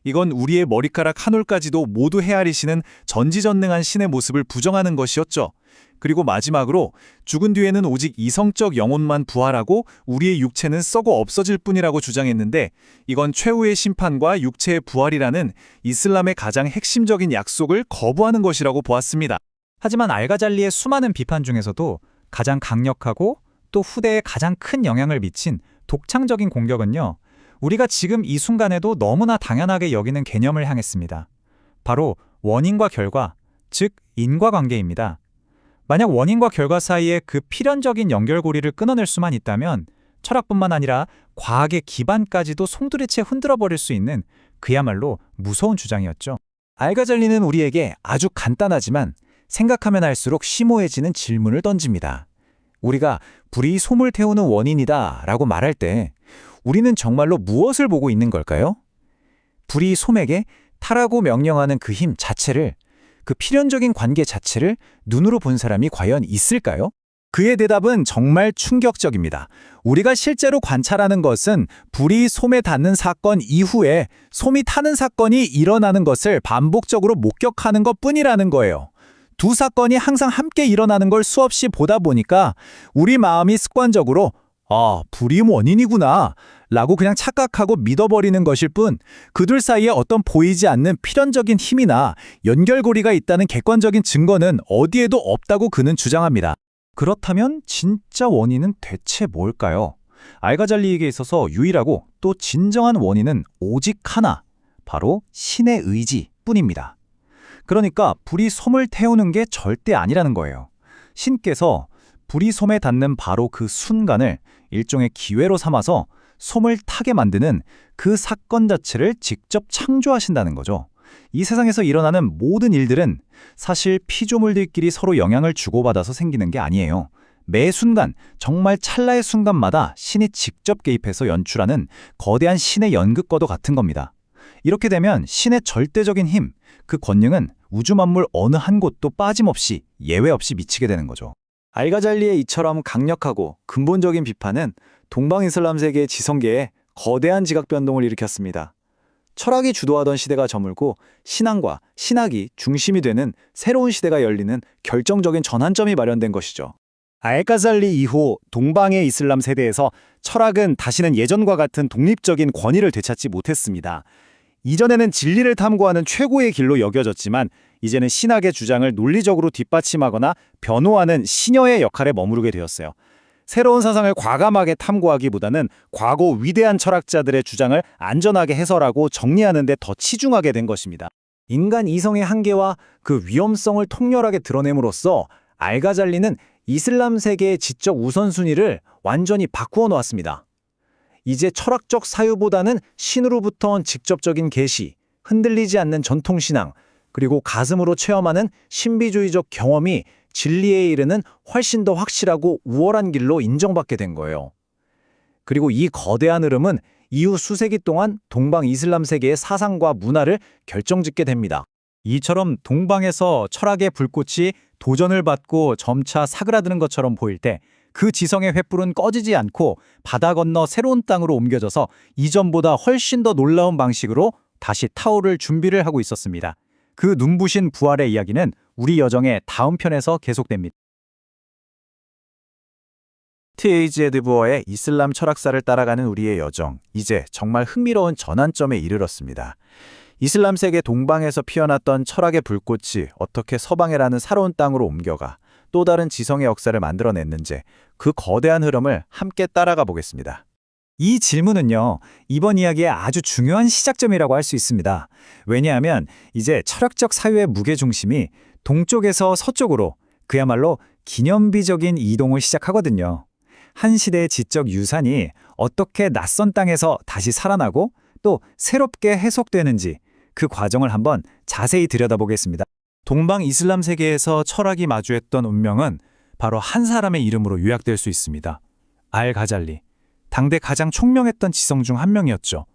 이건 우리의 머리카락 한 올까지도 모두 헤아리시는 전지전능한 신의 모습을 부정하는 것이었죠. 그리고 마지막으로 죽은 뒤에는 오직 이성적 영혼만 부활하고 우리의 육체는 썩어 없어질 뿐이라고 주장했는데 이건 최후의 심판과 육체의 부활이라는 이슬람의 가장 핵심적인 약속을 거부하는 것이라고 보았습니다. 하지만 알가잘리의 수많은 비판 중에서도 가장 강력하고 또 후대에 가장 큰 영향을 미친 독창적인 공격은요. 우리가 지금 이 순간에도 너무나 당연하게 여기는 개념을 향했습니다. 바로 원인과 결과, 즉 인과관계입니다. 만약 원인과 결과 사이에 그 필연적인 연결고리를 끊어낼 수만 있다면 철학뿐만 아니라 과학의 기반까지도 송두리째 흔들어버릴 수 있는 그야말로 무서운 주장이었죠. 알가잘리는 우리에게 아주 간단하지만 생각하면 할수록 심오해지는 질문을 던집니다. 우리가 불이 솜을 태우는 원인이다 라고 말할 때 우리는 정말로 무엇을 보고 있는 걸까요? 불이 솜에게 타라고 명령하는 그 힘 자체를, 그 필연적인 관계 자체를 눈으로 본 사람이 과연 있을까요? 그의 대답은 정말 충격적입니다. 우리가 실제로 관찰하는 것은 불이 솜에 닿는 사건 이후에 솜이 타는 사건이 일어나는 것을 반복적으로 목격하는 것뿐이라는 거예요. 두 사건이 항상 함께 일어나는 걸 수없이 보다 보니까 우리 마음이 습관적으로 불이 원인이구나 라고 그냥 착각하고 믿어버리는 것일 뿐 그들 사이에 어떤 보이지 않는 필연적인 힘이나 연결고리가 있다는 객관적인 증거는 어디에도 없다고 그는 주장합니다. 그렇다면 진짜 원인은 대체 뭘까요? 알가잘리에게 있어서 유일하고 또 진정한 원인은 오직 하나, 바로 신의 의지뿐입니다. 그러니까 불이 솜을 태우는 게 절대 아니라는 거예요. 신께서 불이 솜에 닿는 바로 그 순간을 일종의 기회로 삼아서 솜을 타게 만드는 그 사건 자체를 직접 창조하신다는 거죠. 이 세상에서 일어나는 모든 일들은 사실 피조물들끼리 서로 영향을 주고받아서 생기는 게 아니에요. 매 순간, 정말 찰나의 순간마다 신이 직접 개입해서 연출하는 거대한 신의 연극과도 같은 겁니다. 이렇게 되면 신의 절대적인 힘, 그 권능은 우주 만물 어느 한 곳도 빠짐없이 예외 없이 미치게 되는 거죠. 알가잘리의 이처럼 강력하고 근본적인 비판은 동방 이슬람 세계의 지성계에 거대한 지각 변동을 일으켰습니다. 철학이 주도하던 시대가 저물고 신앙과 신학이 중심이 되는 새로운 시대가 열리는 결정적인 전환점이 마련된 것이죠. 알가잘리 이후 동방의 이슬람 세대에서 철학은 다시는 예전과 같은 독립적인 권위를 되찾지 못했습니다. 이전에는 진리를 탐구하는 최고의 길로 여겨졌지만 이제는 신학의 주장을 논리적으로 뒷받침하거나 변호하는 시녀의 역할에 머무르게 되었어요. 새로운 사상을 과감하게 탐구하기보다는 과거 위대한 철학자들의 주장을 안전하게 해설하고 정리하는 데 더 치중하게 된 것입니다. 인간 이성의 한계와 그 위험성을 통렬하게 드러냄으로써 알가잘리는 이슬람 세계의 지적 우선순위를 완전히 바꾸어 놓았습니다. 이제 철학적 사유보다는 신으로부터 온 직접적인 계시, 흔들리지 않는 전통신앙, 그리고 가슴으로 체험하는 신비주의적 경험이 진리에 이르는 훨씬 더 확실하고 우월한 길로 인정받게 된 거예요. 그리고 이 거대한 흐름은 이후 수세기 동안 동방 이슬람 세계의 사상과 문화를 결정짓게 됩니다. 이처럼 동방에서 철학의 불꽃이 도전을 받고 점차 사그라드는 것처럼 보일 때 그 지성의 횃불은 꺼지지 않고 바다 건너 새로운 땅으로 옮겨져서 이전보다 훨씬 더 놀라운 방식으로 다시 타오를 준비를 하고 있었습니다. 그 눈부신 부활의 이야기는 우리 여정의 다음 편에서 계속됩니다. T.H. 에드부어의 이슬람 철학사를 따라가는 우리의 여정, 이제 정말 흥미로운 전환점에 이르렀습니다. 이슬람 세계 동방에서 피어났던 철학의 불꽃이 어떻게 서방이라는 새로운 땅으로 옮겨가 또 다른 지성의 역사를 만들어냈는지 그 거대한 흐름을 함께 따라가 보겠습니다. 이 질문은요, 이번 이야기의 아주 중요한 시작점이라고 할 수 있습니다. 왜냐하면 이제 철학적 사유의 무게중심이 동쪽에서 서쪽으로 그야말로 기념비적인 이동을 시작하거든요. 한 시대의 지적 유산이 어떻게 낯선 땅에서 다시 살아나고 또 새롭게 해석되는지 그 과정을 한번 자세히 들여다보겠습니다. 동방 이슬람 세계에서 철학이 마주했던 운명은 바로 한 사람의 이름으로 요약될 수 있습니다. 알-가잘리. 당대 가장 총명했던 지성 중 한 명이었죠.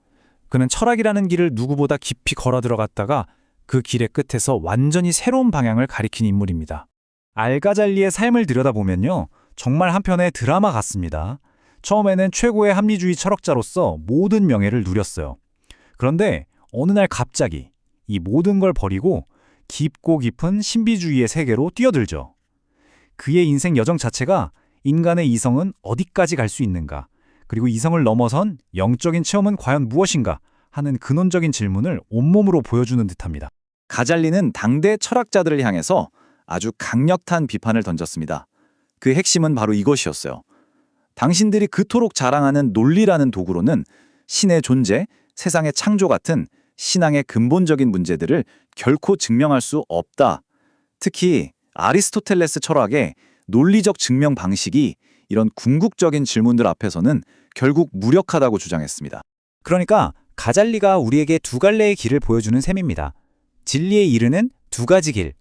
그는 철학이라는 길을 누구보다 깊이 걸어 들어갔다가 그 길의 끝에서 완전히 새로운 방향을 가리킨 인물입니다. 알-가잘리의 삶을 들여다보면요, 정말 한편의 드라마 같습니다. 처음에는 최고의 합리주의 철학자로서 모든 명예를 누렸어요. 그런데 어느 날 갑자기 이 모든 걸 버리고 깊고 깊은 신비주의의 세계로 뛰어들죠. 그의 인생 여정 자체가 인간의 이성은 어디까지 갈 수 있는가, 그리고 이성을 넘어선 영적인 체험은 과연 무엇인가 하는 근원적인 질문을 온몸으로 보여주는 듯합니다. 가잘리는 당대 철학자들을 향해서 아주 강력한 비판을 던졌습니다. 그 핵심은 바로 이것이었어요. 당신들이 그토록 자랑하는 논리라는 도구로는 신의 존재, 세상의 창조 같은 신앙의 근본적인 문제들을 결코 증명할 수 없다. 특히 아리스토텔레스 철학의 논리적 증명 방식이 이런 궁극적인 질문들 앞에서는 결국 무력하다고 주장했습니다. 그러니까 가잘리가 우리에게 두 갈래의 길을 보여주는 셈입니다. 진리에 이르는 두 가지 길.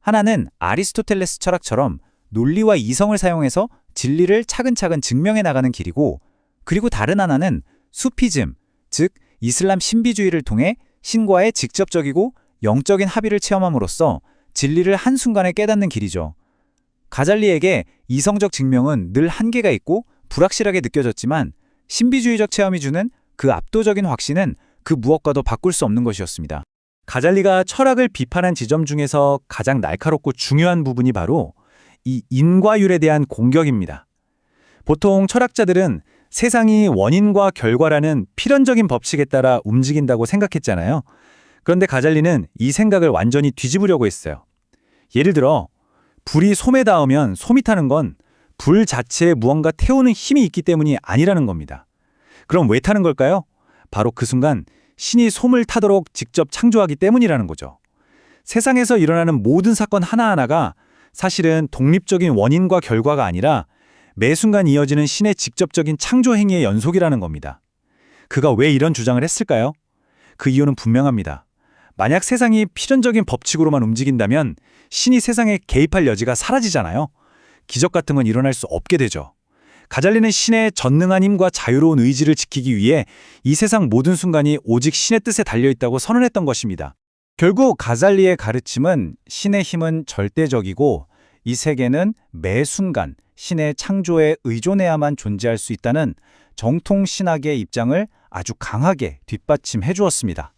하나는 아리스토텔레스 철학처럼 논리와 이성을 사용해서 진리를 차근차근 증명해 나가는 길이고, 그리고 다른 하나는 수피즘, 즉 이슬람 신비주의를 통해 신과의 직접적이고 영적인 합의를 체험함으로써 진리를 한순간에 깨닫는 길이죠. 가잘리에게 이성적 증명은 늘 한계가 있고 불확실하게 느껴졌지만 신비주의적 체험이 주는 그 압도적인 확신은 그 무엇과도 바꿀 수 없는 것이었습니다. 가잘리가 철학을 비판한 지점 중에서 가장 날카롭고 중요한 부분이 바로 이 인과율에 대한 공격입니다. 보통 철학자들은 세상이 원인과 결과라는 필연적인 법칙에 따라 움직인다고 생각했잖아요. 그런데 가잘리는 이 생각을 완전히 뒤집으려고 했어요. 예를 들어 불이 솜에 닿으면 솜이 타는 건 불 자체에 무언가 태우는 힘이 있기 때문이 아니라는 겁니다. 그럼 왜 타는 걸까요? 바로 그 순간 신이 솜을 타도록 직접 창조하기 때문이라는 거죠. 세상에서 일어나는 모든 사건 하나하나가 사실은 독립적인 원인과 결과가 아니라 매 순간 이어지는 신의 직접적인 창조 행위의 연속이라는 겁니다. 그가 왜 이런 주장을 했을까요? 그 이유는 분명합니다. 만약 세상이 필연적인 법칙으로만 움직인다면 신이 세상에 개입할 여지가 사라지잖아요. 기적 같은 건 일어날 수 없게 되죠. 가잘리는 신의 전능한 힘과 자유로운 의지를 지키기 위해 이 세상 모든 순간이 오직 신의 뜻에 달려있다고 선언했던 것입니다. 결국 가잘리의 가르침은 신의 힘은 절대적이고 이 세계는 매 순간 신의 창조에 의존해야만 존재할 수 있다는 정통 신학의 입장을 아주 강하게 뒷받침해 주었습니다.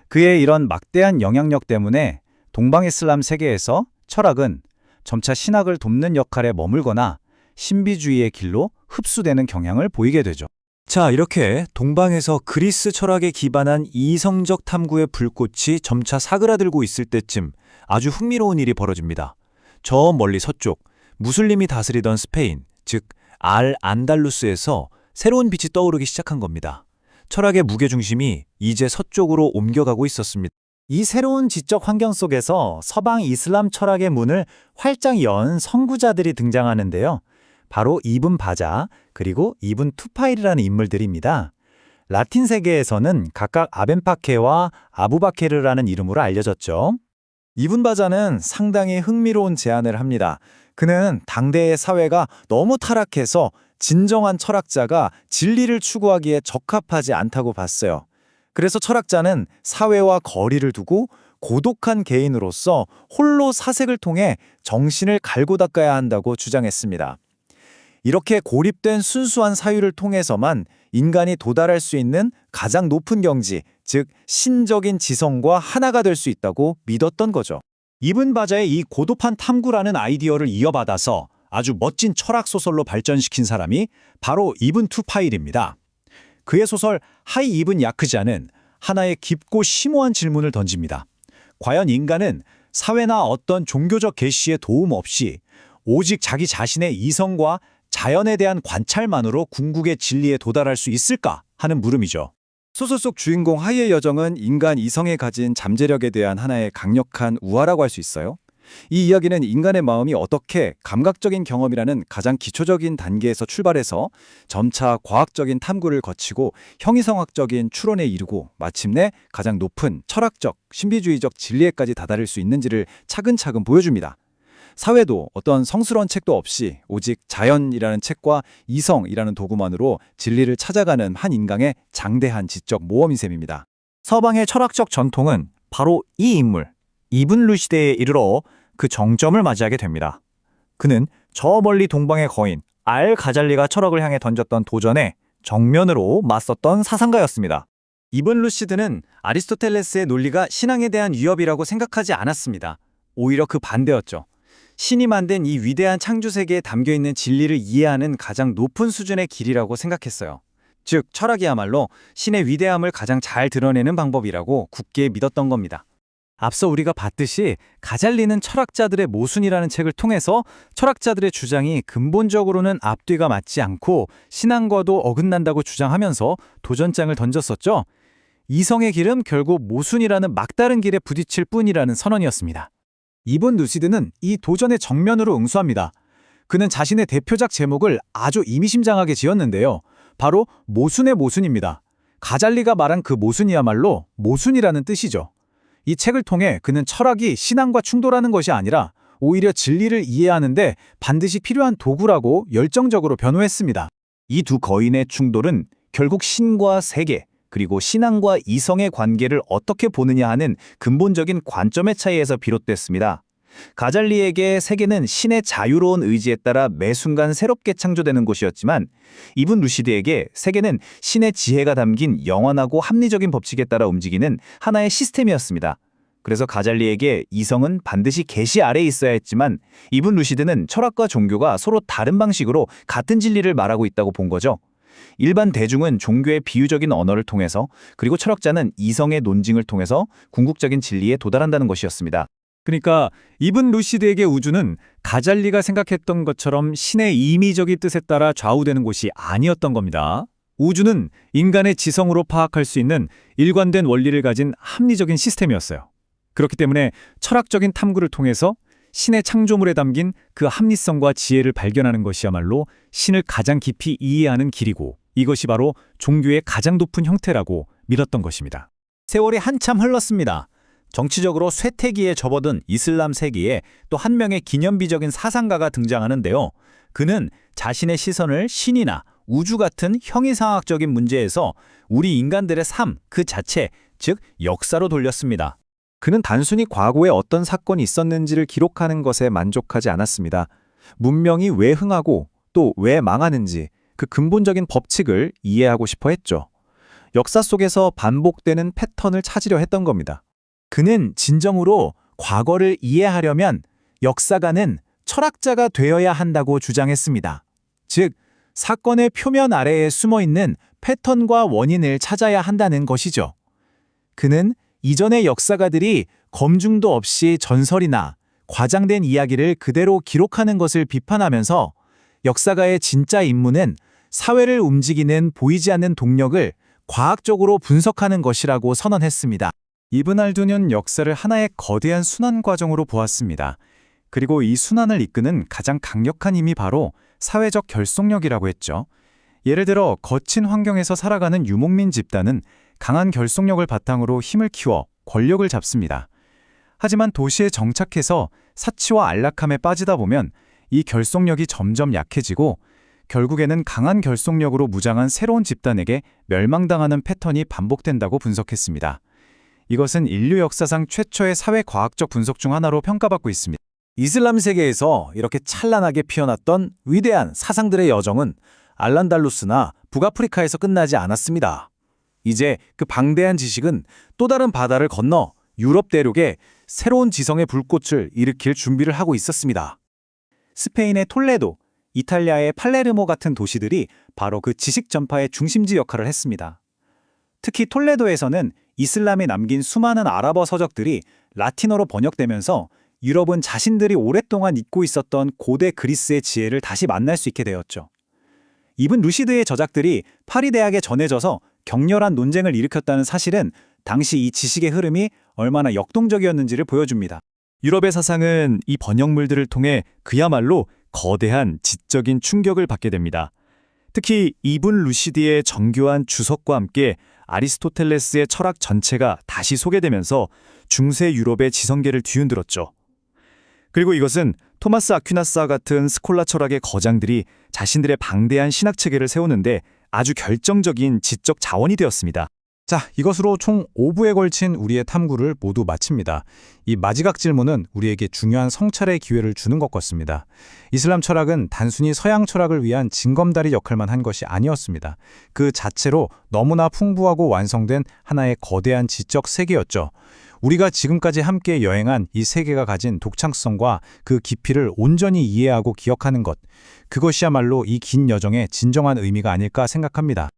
그의 이런 막대한 영향력 때문에 동방 이슬람 세계에서 철학은 점차 신학을 돕는 역할에 머물거나 신비주의의 길로 흡수되는 경향을 보이게 되죠. 자, 이렇게 동방에서 그리스 철학에 기반한 이성적 탐구의 불꽃이 점차 사그라들고 있을 때쯤 아주 흥미로운 일이 벌어집니다. 저 멀리 서쪽, 무슬림이 다스리던 스페인, 즉 알-안달루스에서 새로운 빛이 떠오르기 시작한 겁니다. 철학의 무게중심이 이제 서쪽으로 옮겨가고 있었습니다. 이 새로운 지적 환경 속에서 서방 이슬람 철학의 문을 활짝 연 선구자들이 등장하는데요. 바로 이븐 바자 그리고 이븐 투파일이라는 인물들입니다. 라틴 세계에서는 각각 아벤파케와 아부바케르라는 이름으로 알려졌죠. 이븐 바자는 상당히 흥미로운 제안을 합니다. 그는 당대의 사회가 너무 타락해서 진정한 철학자가 진리를 추구하기에 적합하지 않다고 봤어요. 그래서 철학자는 사회와 거리를 두고 고독한 개인으로서 홀로 사색을 통해 정신을 갈고 닦아야 한다고 주장했습니다. 이렇게 고립된 순수한 사유를 통해서만 인간이 도달할 수 있는 가장 높은 경지, 즉 신적인 지성과 하나가 될 수 있다고 믿었던 거죠. 이븐 바자의 이 고도판 탐구라는 아이디어를 이어받아서 아주 멋진 철학 소설로 발전시킨 사람이 바로 이븐 투파일입니다. 그의 소설 하이 이븐 야크자는 하나의 깊고 심오한 질문을 던집니다. 과연 인간은 사회나 어떤 종교적 계시의 도움 없이 오직 자기 자신의 이성과 자연에 대한 관찰만으로 궁극의 진리에 도달할 수 있을까 하는 물음이죠. 소설 속 주인공 하이의 여정은 인간 이성에 가진 잠재력에 대한 하나의 강력한 우화라고 할 수 있어요. 이 이야기는 인간의 마음이 어떻게 감각적인 경험이라는 가장 기초적인 단계에서 출발해서 점차 과학적인 탐구를 거치고 형이성학적인 추론에 이르고 마침내 가장 높은 철학적, 신비주의적 진리에까지 다다를 수 있는지를 차근차근 보여줍니다. 사회도 어떤 성스러운 책도 없이 오직 자연이라는 책과 이성이라는 도구만으로 진리를 찾아가는 한 인간의 장대한 지적 모험인 셈입니다. 서방의 철학적 전통은 바로 이 인물, 이븐 루시드에 이르러 그 정점을 맞이하게 됩니다. 그는 저 멀리 동방의 거인 알 가잘리가 철학을 향해 던졌던 도전에 정면으로 맞섰던 사상가였습니다. 이븐 루시드는 아리스토텔레스의 논리가 신앙에 대한 위협이라고 생각하지 않았습니다. 오히려 그 반대였죠. 신이 만든 이 위대한 창조 세계에 담겨있는 진리를 이해하는 가장 높은 수준의 길이라고 생각했어요. 즉, 철학이야말로 신의 위대함을 가장 잘 드러내는 방법이라고 굳게 믿었던 겁니다. 앞서 우리가 봤듯이 가잘리는 철학자들의 모순이라는 책을 통해서 철학자들의 주장이 근본적으로는 앞뒤가 맞지 않고 신앙과도 어긋난다고 주장하면서 도전장을 던졌었죠. 이성의 길은 결국 모순이라는 막다른 길에 부딪힐 뿐이라는 선언이었습니다. 이븐 루시드는 이 도전에 정면으로 응수합니다. 그는 자신의 대표작 제목을 아주 의미심장하게 지었는데요. 바로 모순의 모순입니다. 가잘리가 말한 그 모순이야말로 모순이라는 뜻이죠. 이 책을 통해 그는 철학이 신앙과 충돌하는 것이 아니라 오히려 진리를 이해하는데 반드시 필요한 도구라고 열정적으로 변호했습니다. 이 두 거인의 충돌은 결국 신과 세계, 그리고 신앙과 이성의 관계를 어떻게 보느냐 하는 근본적인 관점의 차이에서 비롯됐습니다. 가잘리에게 세계는 신의 자유로운 의지에 따라 매 순간 새롭게 창조되는 곳이었지만 이븐 루시드에게 세계는 신의 지혜가 담긴 영원하고 합리적인 법칙에 따라 움직이는 하나의 시스템이었습니다. 그래서 가잘리에게 이성은 반드시 계시 아래에 있어야 했지만 이븐 루시드는 철학과 종교가 서로 다른 방식으로 같은 진리를 말하고 있다고 본 거죠. 일반 대중은 종교의 비유적인 언어를 통해서, 그리고 철학자는 이성의 논증을 통해서 궁극적인 진리에 도달한다는 것이었습니다. 그러니까 이븐 루시드에게 우주는 가잘리가 생각했던 것처럼 신의 임의적인 뜻에 따라 좌우되는 곳이 아니었던 겁니다. 우주는 인간의 지성으로 파악할 수 있는 일관된 원리를 가진 합리적인 시스템이었어요. 그렇기 때문에 철학적인 탐구를 통해서 신의 창조물에 담긴 그 합리성과 지혜를 발견하는 것이야말로 신을 가장 깊이 이해하는 길이고, 이것이 바로 종교의 가장 높은 형태라고 믿었던 것입니다. 세월이 한참 흘렀습니다. 정치적으로 쇠퇴기에 접어든 이슬람 세계에 또 한 명의 기념비적인 사상가가 등장하는데요. 그는 자신의 시선을 신이나 우주 같은 형이상학적인 문제에서 우리 인간들의 삶 그 자체, 즉 역사로 돌렸습니다. 그는 단순히 과거에 어떤 사건이 있었는지를 기록하는 것에 만족하지 않았습니다. 문명이 왜 흥하고 또 왜 망하는지 그 근본적인 법칙을 이해하고 싶어 했죠. 역사 속에서 반복되는 패턴을 찾으려 했던 겁니다. 그는 진정으로 과거를 이해하려면 역사가는 철학자가 되어야 한다고 주장했습니다. 즉, 사건의 표면 아래에 숨어있는 패턴과 원인을 찾아야 한다는 것이죠. 그는 이전의 역사가들이 검증도 없이 전설이나 과장된 이야기를 그대로 기록하는 것을 비판하면서 역사가의 진짜 임무는 사회를 움직이는 보이지 않는 동력을 과학적으로 분석하는 것이라고 선언했습니다. 이븐 알두는 역사를 하나의 거대한 순환 과정으로 보았습니다. 그리고 이 순환을 이끄는 가장 강력한 힘이 바로 사회적 결속력이라고 했죠. 예를 들어 거친 환경에서 살아가는 유목민 집단은 강한 결속력을 바탕으로 힘을 키워 권력을 잡습니다. 하지만 도시에 정착해서 사치와 안락함에 빠지다 보면 이 결속력이 점점 약해지고 결국에는 강한 결속력으로 무장한 새로운 집단에게 멸망당하는 패턴이 반복된다고 분석했습니다. 이것은 인류 역사상 최초의 사회과학적 분석 중 하나로 평가받고 있습니다. 이슬람 세계에서 이렇게 찬란하게 피어났던 위대한 사상들의 여정은 알란달루스나 북아프리카에서 끝나지 않았습니다. 이제 그 방대한 지식은 또 다른 바다를 건너 유럽 대륙에 새로운 지성의 불꽃을 일으킬 준비를 하고 있었습니다. 스페인의 톨레도, 이탈리아의 팔레르모 같은 도시들이 바로 그 지식 전파의 중심지 역할을 했습니다. 특히 톨레도에서는 이슬람이 남긴 수많은 아랍어 서적들이 라틴어로 번역되면서 유럽은 자신들이 오랫동안 잊고 있었던 고대 그리스의 지혜를 다시 만날 수 있게 되었죠. 이븐 루시드의 저작들이 파리 대학에 전해져서 격렬한 논쟁을 일으켰다는 사실은 당시 이 지식의 흐름이 얼마나 역동적이었는지를 보여줍니다. 유럽의 사상은 이 번역물들을 통해 그야말로 거대한 지적인 충격을 받게 됩니다. 특히 이븐 루시드의 정교한 주석과 함께 아리스토텔레스의 철학 전체가 다시 소개되면서 중세 유럽의 지성계를 뒤흔들었죠. 그리고 이것은 토마스 아퀴나스와 같은 스콜라 철학의 거장들이 자신들의 방대한 신학 체계를 세우는데 아주 결정적인 지적 자원이 되었습니다. 자, 이것으로 총 5부에 걸친 우리의 탐구를 모두 마칩니다. 이 마지막 질문은 우리에게 중요한 성찰의 기회를 주는 것 같습니다. 이슬람 철학은 단순히 서양 철학을 위한 징검다리 역할만 한 것이 아니었습니다. 그 자체로 너무나 풍부하고 완성된 하나의 거대한 지적 세계였죠. 우리가 지금까지 함께 여행한 이 세계가 가진 독창성과 그 깊이를 온전히 이해하고 기억하는 것, 그것이야말로 이 긴 여정의 진정한 의미가 아닐까 생각합니다.